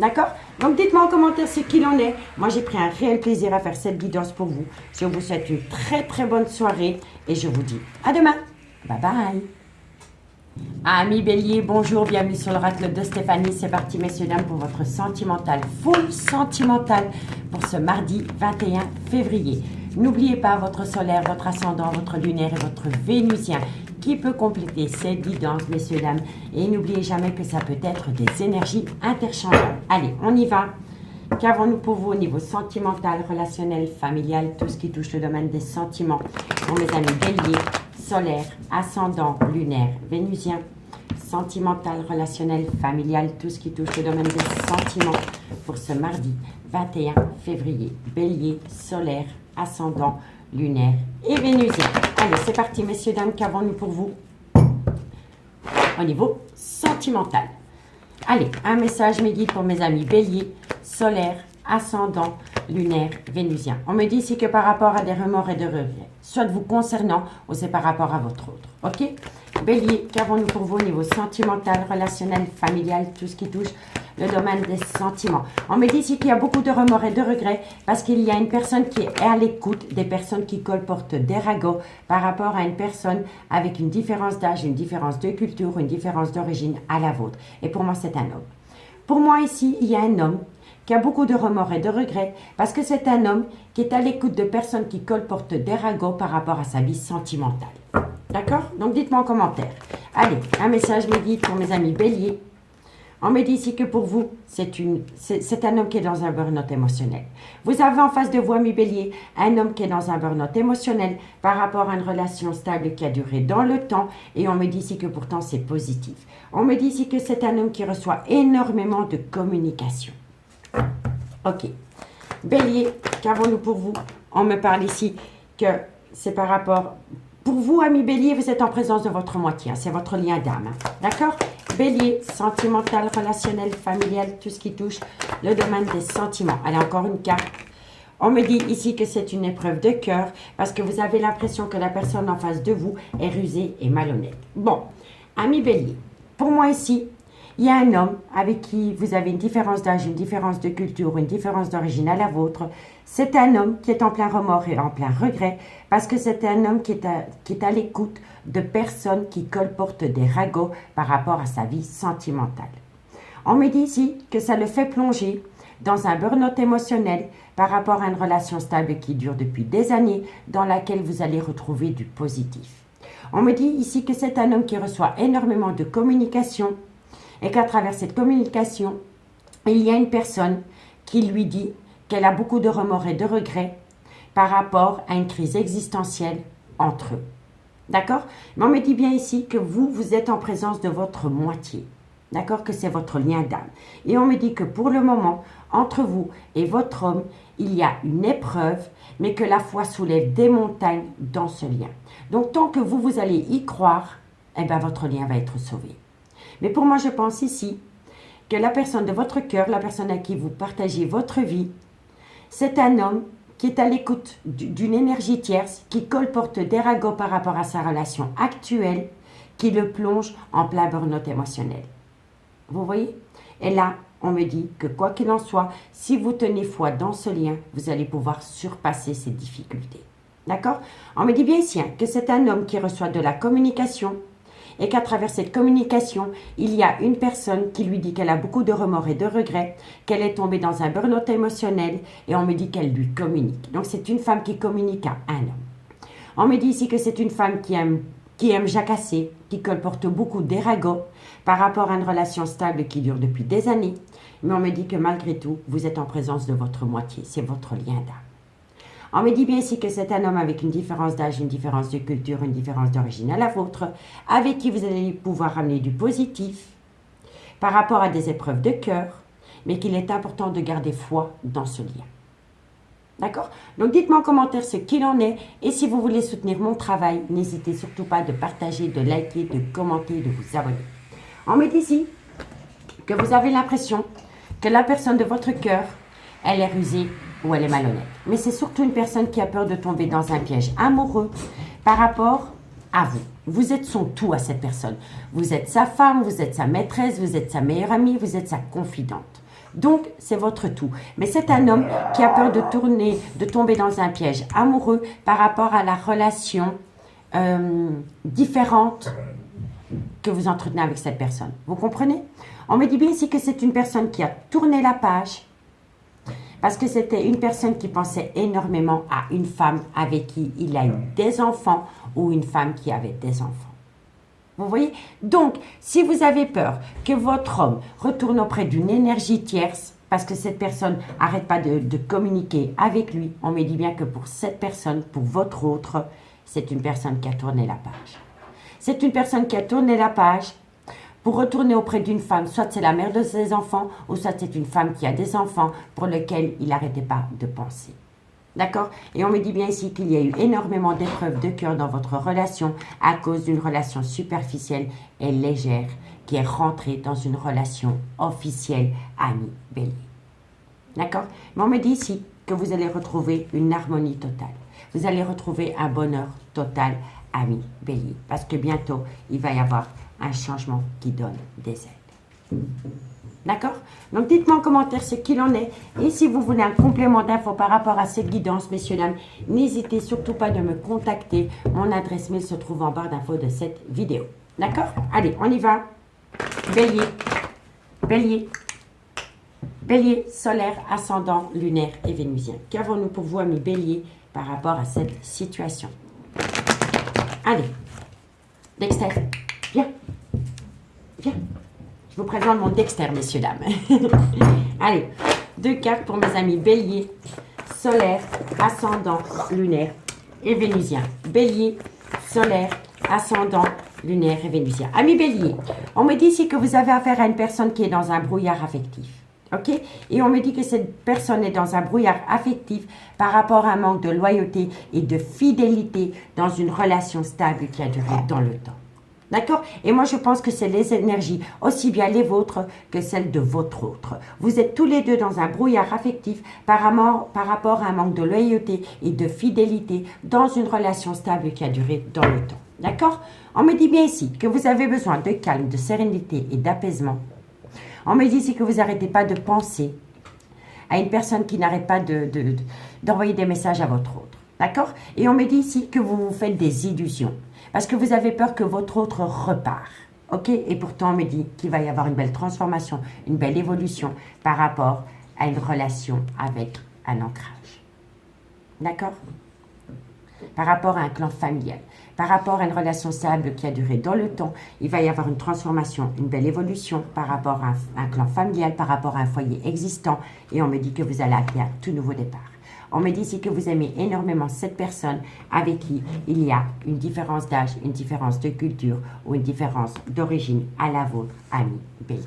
D'accord? Donc dites-moi en commentaire ce qu'il en est. Moi j'ai pris un réel plaisir à faire cette guidance pour vous. Je vous souhaite une très très bonne soirée et je vous dis à demain. Bye bye. Amis Bélier, bonjour, bienvenue sur l'oracle de Stéphanie. C'est parti messieurs dames pour votre sentimental, full sentimental pour ce mardi 21 février. N'oubliez pas votre solaire, votre ascendant, votre lunaire et votre vénusien qui peut compléter cette guidance messieurs dames. Et n'oubliez jamais que ça peut être des énergies interchangeables. Allez, on y va. Qu'avons-nous pour vous au niveau sentimental, relationnel, familial, tout ce qui touche le domaine des sentiments pour mes amis Bélier, solaire, ascendant, lunaire, vénusien, sentimental, relationnel, familial, tout ce qui touche le domaine des sentiments pour ce mardi 21 février. Bélier, solaire, ascendant, lunaire et vénusien. Allez, c'est parti, messieurs, dames, qu'avons-nous pour vous au niveau sentimental? Allez, un message mes guides pour mes amis Bélier, solaire, ascendant, lunaire, vénusien. On me dit ici que par rapport à des remords et de regrets, soit vous concernant ou c'est par rapport à votre autre. Ok? Bélier, qu'avons-nous pour vous au niveau sentimental, relationnel, familial, tout ce qui touche le domaine des sentiments. On me dit ici qu'il y a beaucoup de remords et de regrets parce qu'il y a une personne qui est à l'écoute des personnes qui colportent des ragots par rapport à une personne avec une différence d'âge, une différence de culture, une différence d'origine à la vôtre. Et pour moi, c'est un homme. Pour moi, ici, il y a un homme qui a beaucoup de remords et de regrets parce que c'est un homme qui est à l'écoute de personnes qui colportent des ragots par rapport à sa vie sentimentale. D'accord? Donc, dites-moi en commentaire. Allez, un message me guide pour mes amis Bélier. On me dit ici que pour vous, c'est un homme qui est dans un burn-out émotionnel. Vous avez en face de vous, amis Bélier, un homme qui est dans un burn-out émotionnel par rapport à une relation stable qui a duré dans le temps. Et on me dit ici que pourtant c'est positif. On me dit ici que c'est un homme qui reçoit énormément de communication. Ok. Bélier, qu'avons-nous pour vous? On me parle ici que c'est par rapport... Pour vous, amis Bélier, vous êtes en présence de votre moitié. Hein, c'est votre lien d'âme. Hein, d'accord? Bélier, sentimental, relationnel, familial, tout ce qui touche le domaine des sentiments. Allez, encore une carte. On me dit ici que c'est une épreuve de cœur parce que vous avez l'impression que la personne en face de vous est rusée et malhonnête. Bon, ami Bélier, pour moi ici, il y a un homme avec qui vous avez une différence d'âge, une différence de culture, une différence d'origine à la vôtre. C'est un homme qui est en plein remords et en plein regret parce que c'est un homme qui est à l'écoute de personnes qui colportent des ragots par rapport à sa vie sentimentale. On me dit ici que ça le fait plonger dans un burn-out émotionnel par rapport à une relation stable qui dure depuis des années dans laquelle vous allez retrouver du positif. On me dit ici que c'est un homme qui reçoit énormément de communication et qu'à travers cette communication, il y a une personne qui lui dit qu'elle a beaucoup de remords et de regrets par rapport à une crise existentielle entre eux. D'accord? Mais on me dit bien ici que vous êtes en présence de votre moitié. D'accord? Que c'est votre lien d'âme. Et on me dit que pour le moment, entre vous et votre homme, il y a une épreuve, mais que la foi soulève des montagnes dans ce lien. Donc, tant que vous allez y croire, eh bien, votre lien va être sauvé. Mais pour moi, je pense ici que la personne de votre cœur, la personne à qui vous partagez votre vie, c'est un homme qui est à l'écoute d'une énergie tierce, qui colporte des ragots par rapport à sa relation actuelle, qui le plonge en plein burn-out émotionnel. Vous voyez? Et là, on me dit que quoi qu'il en soit, si vous tenez foi dans ce lien, vous allez pouvoir surpasser ces difficultés. D'accord? On me dit bien ici que c'est un homme qui reçoit de la communication et qu'à travers cette communication, il y a une personne qui lui dit qu'elle a beaucoup de remords et de regrets, qu'elle est tombée dans un burn-out émotionnel et on me dit qu'elle lui communique. Donc c'est une femme qui communique à un homme. On me dit ici que c'est une femme qui aime jacasser, qui colporte beaucoup des ragots par rapport à une relation stable qui dure depuis des années. Mais on me dit que malgré tout, vous êtes en présence de votre moitié. C'est votre lien d'âme. On me dit bien ici que c'est un homme avec une différence d'âge, une différence de culture, une différence d'origine à la vôtre, avec qui vous allez pouvoir amener du positif par rapport à des épreuves de cœur, mais qu'il est important de garder foi dans ce lien. D'accord? Donc dites-moi en commentaire ce qu'il en est et si vous voulez soutenir mon travail, n'hésitez surtout pas de partager, de liker, de commenter, de vous abonner. On me dit ici que vous avez l'impression que la personne de votre cœur, elle est rusée ou elle est malhonnête. Mais c'est surtout une personne qui a peur de tomber dans un piège amoureux par rapport à vous. Vous êtes son tout à cette personne. Vous êtes sa femme, vous êtes sa maîtresse, vous êtes sa meilleure amie, vous êtes sa confidente. Donc, c'est votre tout. Mais c'est un homme qui a peur de tomber dans un piège amoureux par rapport à la relation différente que vous entretenez avec cette personne. Vous comprenez? On me dit bien ici que c'est une personne qui a tourné la page parce que c'était une personne qui pensait énormément à une femme avec qui il a eu des enfants ou une femme qui avait des enfants. Vous voyez? Donc, si vous avez peur que votre homme retourne auprès d'une énergie tierce, parce que cette personne n'arrête pas de communiquer avec lui, on me dit bien que pour cette personne, pour votre autre, c'est une personne qui a tourné la page. C'est une personne qui a tourné la page pour retourner auprès d'une femme, soit c'est la mère de ses enfants, ou soit c'est une femme qui a des enfants pour lesquels il n'arrêtait pas de penser. D'accord? Et on me dit bien ici qu'il y a eu énormément d'épreuves de cœur dans votre relation à cause d'une relation superficielle et légère qui est rentrée dans une relation officielle ami-bélier. D'accord? Mais on me dit ici que vous allez retrouver une harmonie totale. Vous allez retrouver un bonheur total ami-bélier. Parce que bientôt, il va y avoir un changement qui donne des aides. D'accord? Donc, dites-moi en commentaire ce qu'il en est. Et si vous voulez un complément d'infos par rapport à cette guidance, messieurs, dames, n'hésitez surtout pas de me contacter. Mon adresse mail se trouve en barre d'infos de cette vidéo. D'accord? Allez, on y va. Bélier. Bélier. Bélier, solaire, ascendant, lunaire et vénusien. Qu'avons-nous pour vous, amis Bélier, par rapport à cette situation? Allez. Dexter, viens. Viens. Je vous présente mon Dexter, messieurs, dames. Allez, 2 cartes pour mes amis Bélier, solaire, ascendant, lunaire et vénusien. Bélier, solaire, ascendant, lunaire et vénusien. Amis Bélier, on me dit ici que vous avez affaire à une personne qui est dans un brouillard affectif. Ok? Et on me dit que cette personne est dans un brouillard affectif par rapport à un manque de loyauté et de fidélité dans une relation stable qui a duré dans le temps. D'accord? Et moi, je pense que c'est les énergies, aussi bien les vôtres que celles de votre autre. Vous êtes tous les deux dans un brouillard affectif par rapport à un manque de loyauté et de fidélité dans une relation stable qui a duré dans le temps. D'accord? On me dit bien ici que vous avez besoin de calme, de sérénité et d'apaisement. On me dit ici que vous n'arrêtez pas de penser à une personne qui n'arrête pas d'envoyer des messages à votre autre. D'accord? Et on me dit ici que vous vous faites des illusions. Parce que vous avez peur que votre autre repart. Ok? Et pourtant, on me dit qu'il va y avoir une belle transformation, une belle évolution par rapport à une relation avec un ancrage. D'accord? Par rapport à un clan familial, par rapport à une relation stable qui a duré dans le temps, il va y avoir une transformation, une belle évolution par rapport à un clan familial, par rapport à un foyer existant. Et on me dit que vous allez appeler un tout nouveau départ. On me dit ici que vous aimez énormément cette personne avec qui il y a une différence d'âge, une différence de culture ou une différence d'origine à la vôtre, ami Bélier.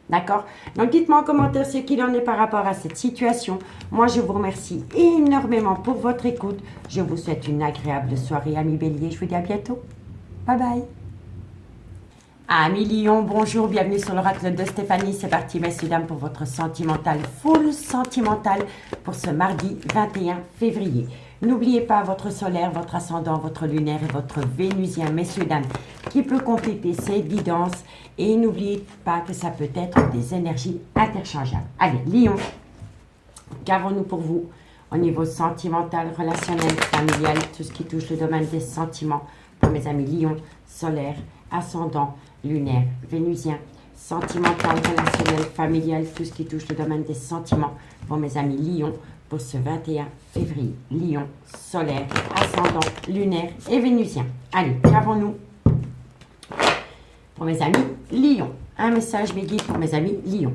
D'accord? Donc, dites-moi en commentaire ce qu'il en est par rapport à cette situation. Moi, je vous remercie énormément pour votre écoute. Je vous souhaite une agréable soirée, ami Bélier. Je vous dis à bientôt. Bye bye. Amis Lion, bonjour, bienvenue sur l'oracle de Stéphanie. C'est parti, messieurs, dames, pour votre sentimental, full sentimental pour ce mardi 21 février. N'oubliez pas votre solaire, votre ascendant, votre lunaire et votre vénusien, messieurs, dames, qui peut compléter ces guidances. Et n'oubliez pas que ça peut être des énergies interchangeables. Allez, Lion, qu'avons-nous pour vous au niveau sentimental, relationnel, familial, tout ce qui touche le domaine des sentiments pour mes amis Lion, solaire, ascendant, lunaire, vénusien, sentimental, relationnel, familial, tout ce qui touche le domaine des sentiments pour mes amis Lion pour ce 21 février. Lion, solaire, ascendant, lunaire et vénusien. Allez, qu'avons-nous pour mes amis Lion? Un message mes guides pour mes amis Lion.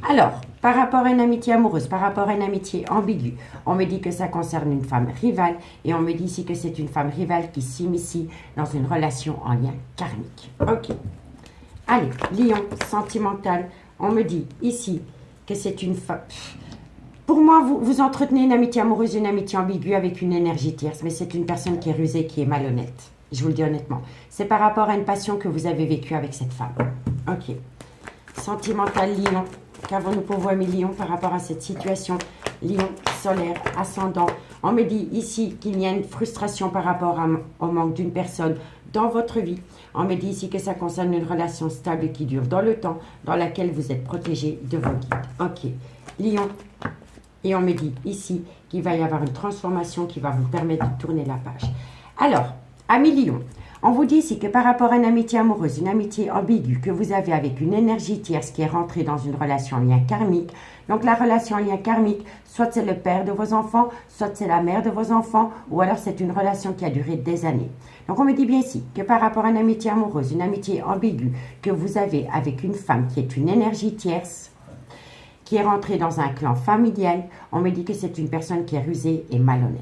Alors, par rapport à une amitié amoureuse, par rapport à une amitié ambiguë, on me dit que ça concerne une femme rivale et on me dit ici que c'est une femme rivale qui s'initie dans une relation en lien karmique. Ok. Allez, Lion, sentimental, on me dit ici que c'est une femme... Pour moi, vous entretenez une amitié amoureuse, une amitié ambiguë avec une énergie tierce, mais c'est une personne qui est rusée, qui est malhonnête. Je vous le dis honnêtement. C'est par rapport à une passion que vous avez vécue avec cette femme. Ok. Sentimental, Lion. Qu'avons-nous pour vous, amis Lion, par rapport à cette situation? Lion, solaire, ascendant. On me dit ici qu'il y a une frustration par rapport au manque d'une personne dans votre vie. On me dit ici que ça concerne une relation stable qui dure dans le temps, dans laquelle vous êtes protégé de vos guides. Ok, Lion. Et on me dit ici qu'il va y avoir une transformation qui va vous permettre de tourner la page. Alors, amis Lion, on vous dit ici que par rapport à une amitié amoureuse, une amitié ambiguë que vous avez avec une énergie tierce qui est rentrée dans une relation en lien karmique, donc la relation en lien karmique, soit c'est le père de vos enfants, soit c'est la mère de vos enfants, ou alors c'est une relation qui a duré des années. Donc on me dit bien ici que par rapport à une amitié amoureuse, une amitié ambiguë que vous avez avec une femme qui est une énergie tierce, qui est rentrée dans un clan familial, on me dit que c'est une personne qui est rusée et malhonnête.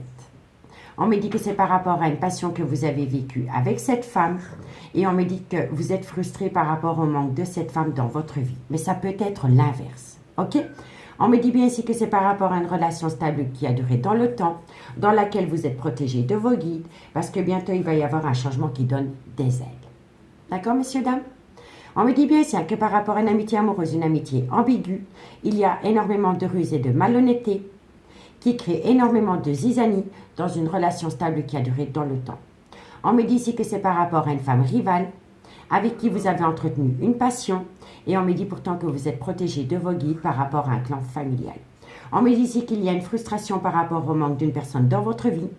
On me dit que c'est par rapport à une passion que vous avez vécue avec cette femme et on me dit que vous êtes frustré par rapport au manque de cette femme dans votre vie. Mais ça peut être l'inverse, ok? On me dit bien ici que c'est par rapport à une relation stable qui a duré dans le temps, dans laquelle vous êtes protégé de vos guides, parce que bientôt il va y avoir un changement qui donne des aides. D'accord, messieurs, dames? On me dit bien ici que par rapport à une amitié amoureuse, une amitié ambiguë, il y a énormément de ruse et de malhonnêteté, qui crée énormément de zizanie dans une relation stable qui a duré dans le temps. On me dit ici que c'est par rapport à une femme rivale avec qui vous avez entretenu une passion et on me dit pourtant que vous êtes protégé de vos guides par rapport à un clan familial. On me dit ici qu'il y a une frustration par rapport au manque d'une personne dans votre vie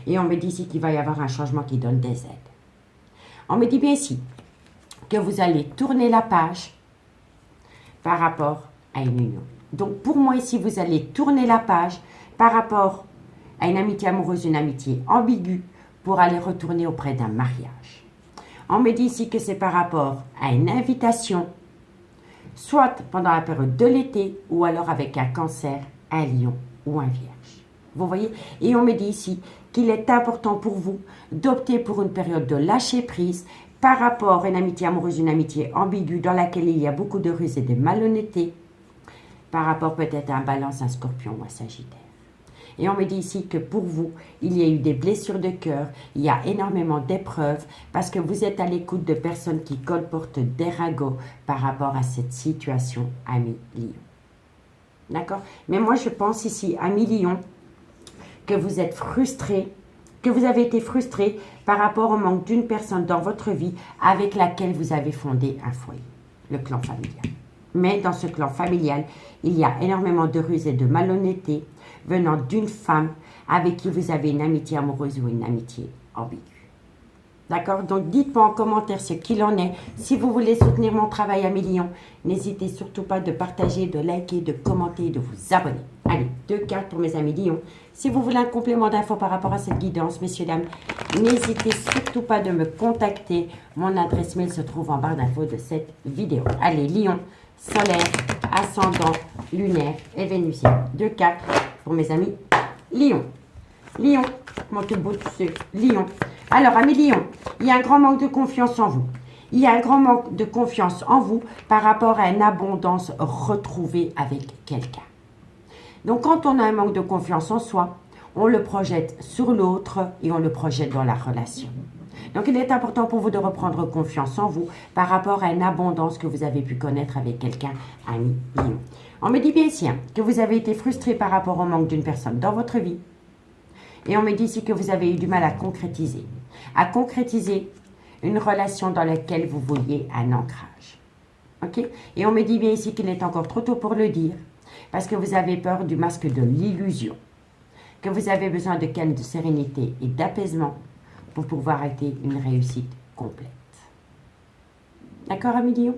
et on me dit ici qu'il va y avoir un changement qui donne des aides. On me dit bien ici que vous allez tourner la page par rapport à une union. Donc pour moi ici, vous allez tourner la page par rapport à une amitié amoureuse, une amitié ambiguë, pour aller retourner auprès d'un mariage. On me dit ici que c'est par rapport à une invitation, soit pendant la période de l'été, ou alors avec un cancer, un lion ou un vierge. Vous voyez? Et on me dit ici qu'il est important pour vous d'opter pour une période de lâcher prise par rapport à une amitié amoureuse, une amitié ambiguë, dans laquelle il y a beaucoup de ruse et de malhonnêteté, par rapport peut-être à un balance, un scorpion ou un sagittaire. Et on me dit ici que pour vous, il y a eu des blessures de cœur, il y a énormément d'épreuves, parce que vous êtes à l'écoute de personnes qui colportent des ragots par rapport à cette situation, ami Lion. D'accord? Mais moi, je pense ici, ami Lion, que vous êtes frustré, que vous avez été frustré par rapport au manque d'une personne dans votre vie avec laquelle vous avez fondé un foyer, le clan familial. Mais dans ce clan familial, il y a énormément de ruse et de malhonnêteté venant d'une femme avec qui vous avez une amitié amoureuse ou une amitié ambiguë. D'accord? Donc, dites-moi en commentaire ce qu'il en est. Si vous voulez soutenir mon travail, amis Lion, n'hésitez surtout pas de partager, de liker, de commenter et de vous abonner. Allez, 2 cartes pour mes amis Lion. Si vous voulez un complément d'infos par rapport à cette guidance, messieurs, dames, n'hésitez surtout pas de me contacter. Mon adresse mail se trouve en barre d'infos de cette vidéo. Allez, Lion, solaire, ascendant, lunaire et vénusien. 2 cartes pour mes amis Lion. Lion, comment tout beau ce Lion. Alors, amis Lion, il y a un grand manque de confiance en vous. Il y a un grand manque de confiance en vous par rapport à une abondance retrouvée avec quelqu'un. Donc, quand on a un manque de confiance en soi, on le projette sur l'autre et on le projette dans la relation. Donc, il est important pour vous de reprendre confiance en vous par rapport à une abondance que vous avez pu connaître avec quelqu'un, ami Lion. On me dit bien ici que vous avez été frustré par rapport au manque d'une personne dans votre vie. Et on me dit ici que vous avez eu du mal à concrétiser une relation dans laquelle vous vouliez un ancrage. Ok? Et on me dit bien ici qu'il est encore trop tôt pour le dire, parce que vous avez peur du masque de l'illusion, que vous avez besoin de calme, de sérénité et d'apaisement pour pouvoir être une réussite complète. D'accord, amis Lion?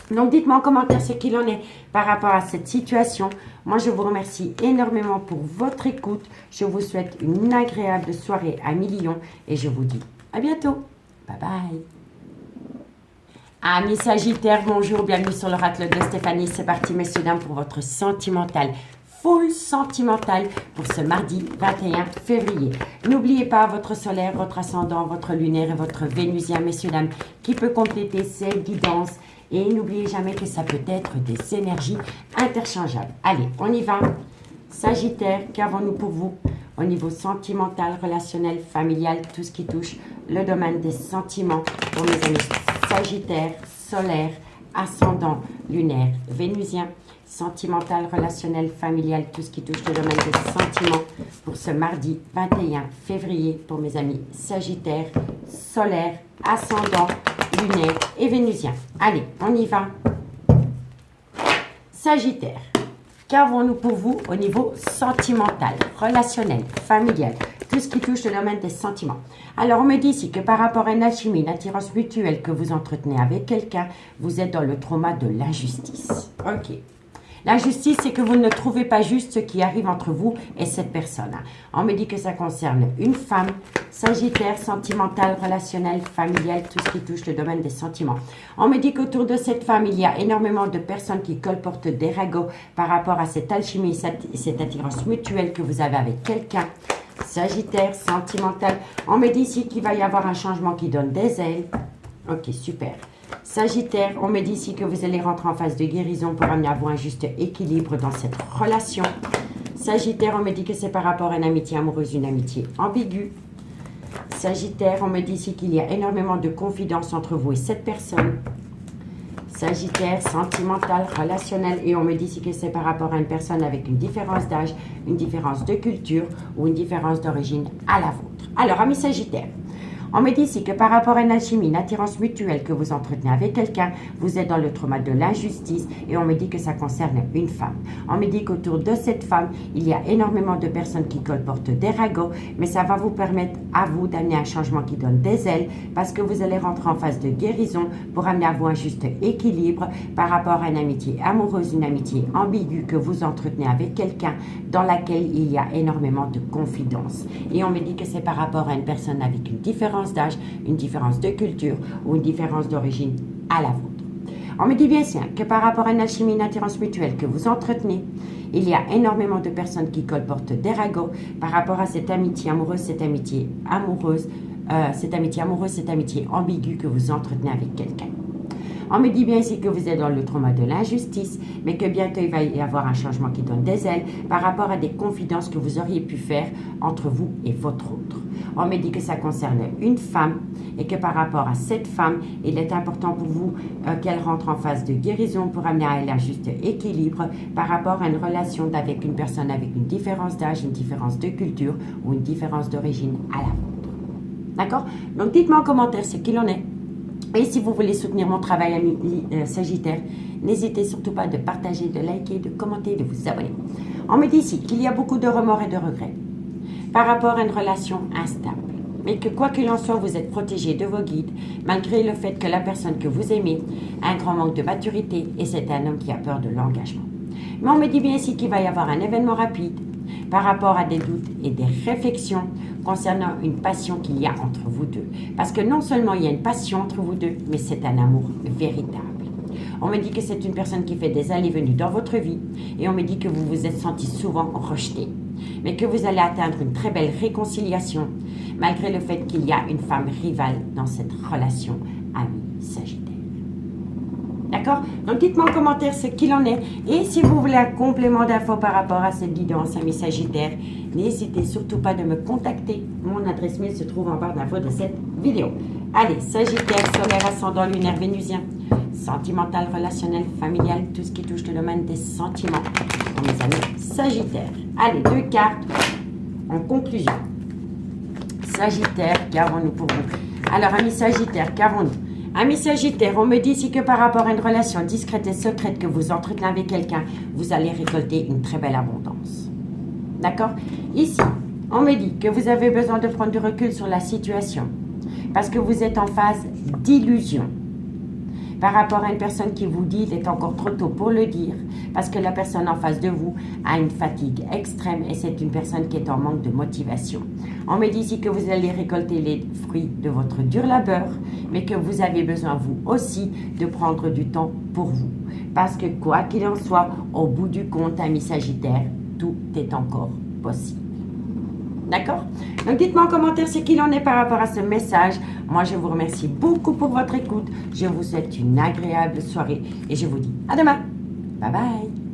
Donc, dites-moi en commentaire ce qu'il en est par rapport à cette situation. Moi, je vous remercie énormément pour votre écoute. Je vous souhaite une agréable soirée, amis Lion, et je vous dis à bientôt. Bye bye. Amis Sagittaires, bonjour, bienvenue sur l'oracle de Stéphanie. C'est parti, messieurs, dames, pour votre sentimental. Full sentimental pour ce mardi 21 février. N'oubliez pas votre solaire, votre ascendant, votre lunaire et votre vénusien, messieurs, dames, qui peut compléter ces guidances. Et n'oubliez jamais que ça peut être des énergies interchangeables. Allez, on y va. Sagittaire, qu'avons-nous pour vous au niveau sentimental, relationnel, familial, tout ce qui touche le domaine des sentiments pour mes amis Sagittaire, solaire, ascendant lunaire vénusien, sentimental, relationnel, familial, tout ce qui touche le domaine des sentiments pour ce mardi 21 février pour mes amis Sagittaire, solaire, ascendant, lunaire et vénusien. Allez, on y va. Sagittaire, qu'avons-nous pour vous au niveau sentimental, relationnel, familial, tout ce qui touche le domaine des sentiments? Alors, on me dit ici que par rapport à une alchimie, une attirance mutuelle que vous entretenez avec quelqu'un, vous êtes dans le trauma de l'injustice. Ok. L'injustice, c'est que vous ne trouvez pas juste ce qui arrive entre vous et cette personne. On me dit que ça concerne une femme, Sagittaire, sentimentale, relationnelle, familiale, tout ce qui touche le domaine des sentiments. On me dit qu'autour de cette femme, il y a énormément de personnes qui colportent des ragots par rapport à cette alchimie, cette attirance mutuelle que vous avez avec quelqu'un. Sagittaire, sentimental. On me dit ici qu'il va y avoir un changement qui donne des ailes. Ok, super. Sagittaire, on me dit ici que vous allez rentrer en phase de guérison pour amener à vous un juste équilibre dans cette relation. Sagittaire, on me dit que c'est par rapport à une amitié amoureuse, une amitié ambiguë. Sagittaire, on me dit ici qu'il y a énormément de confidence entre vous et cette personne. Sagittaire, sentimental, relationnel, et on me dit ici que c'est par rapport à une personne avec une différence d'âge, une différence de culture ou une différence d'origine à la vôtre. Alors, amis Sagittaire, on me dit ici que par rapport à une alchimie, une attirance mutuelle que vous entretenez avec quelqu'un, vous êtes dans le trauma de l'injustice et on me dit que ça concerne une femme. On me dit qu'autour de cette femme, il y a énormément de personnes qui colportent des ragots, mais ça va vous permettre à vous d'amener un changement qui donne des ailes parce que vous allez rentrer en phase de guérison pour amener à vous un juste équilibre par rapport à une amitié amoureuse, une amitié ambiguë que vous entretenez avec quelqu'un dans laquelle il y a énormément de confidence. Et on me dit que c'est par rapport à une personne avec une différence d'âge, une différence de culture ou une différence d'origine à la vôtre. On me dit bien sûr que par rapport à une alchimie, une attirance mutuelle que vous entretenez, il y a énormément de personnes qui colportent des ragots par rapport à cette amitié amoureuse, cette amitié ambiguë que vous entretenez avec quelqu'un. On me dit bien ici que vous êtes dans le trauma de l'injustice, mais que bientôt il va y avoir un changement qui donne des ailes par rapport à des confidences que vous auriez pu faire entre vous et votre autre. On me dit que ça concerne une femme et que par rapport à cette femme, il est important pour vous qu'elle rentre en phase de guérison pour amener à elle un juste équilibre par rapport à une relation avec une personne avec une différence d'âge, une différence de culture ou une différence d'origine à la vôtre. D'accord? Donc dites-moi en commentaire ce qu'il en est. Et si vous voulez soutenir mon travail, ami Sagittaire, n'hésitez surtout pas de partager, de liker, de commenter, de vous abonner. On me dit ici qu'il y a beaucoup de remords et de regrets par rapport à une relation instable. Mais que quoi qu'il en soit, vous êtes protégé de vos guides, malgré le fait que la personne que vous aimez a un grand manque de maturité et c'est un homme qui a peur de l'engagement. Mais on me dit bien ici qu'il va y avoir un événement rapide par rapport à des doutes et des réflexions concernant une passion qu'il y a entre vous deux. Parce que non seulement il y a une passion entre vous deux, mais c'est un amour véritable. On me dit que c'est une personne qui fait des allées-venues dans votre vie et on me dit que vous vous êtes senti souvent rejeté, mais que vous allez atteindre une très belle réconciliation malgré le fait qu'il y a une femme rivale dans cette relation, ami Sagittaire. D'accord? Donc dites-moi en commentaire ce qu'il en est. Et si vous voulez un complément d'infos par rapport à cette guidance, ami Sagittaire, n'hésitez surtout pas de me contacter. Mon adresse mail se trouve en barre d'infos de cette vidéo. Allez, Sagittaire, solaire, ascendant, lunaire, vénusien, sentimental, relationnel, familial, tout ce qui touche le domaine des sentiments. Pour mes amis Sagittaire. Allez, 2 cartes en conclusion. Sagittaire, qu'avons-nous pour vous? Alors, ami Sagittaire, qu'avons-nous? Amis Sagittaire, on me dit ici que par rapport à une relation discrète et secrète que vous entretenez avec quelqu'un, vous allez récolter une très belle abondance. D'accord? Ici, on me dit que vous avez besoin de prendre du recul sur la situation parce que vous êtes en phase d'illusion par rapport à une personne qui vous dit, il est encore trop tôt pour le dire, parce que la personne en face de vous a une fatigue extrême et c'est une personne qui est en manque de motivation. On me dit ici que vous allez récolter les fruits de votre dur labeur, mais que vous avez besoin, vous aussi, de prendre du temps pour vous. Parce que quoi qu'il en soit, au bout du compte, ami Sagittaire, tout est encore possible. D'accord? Donc dites-moi en commentaire ce qu'il en est par rapport à ce message. Moi, je vous remercie beaucoup pour votre écoute. Je vous souhaite une agréable soirée et je vous dis à demain. Bye bye.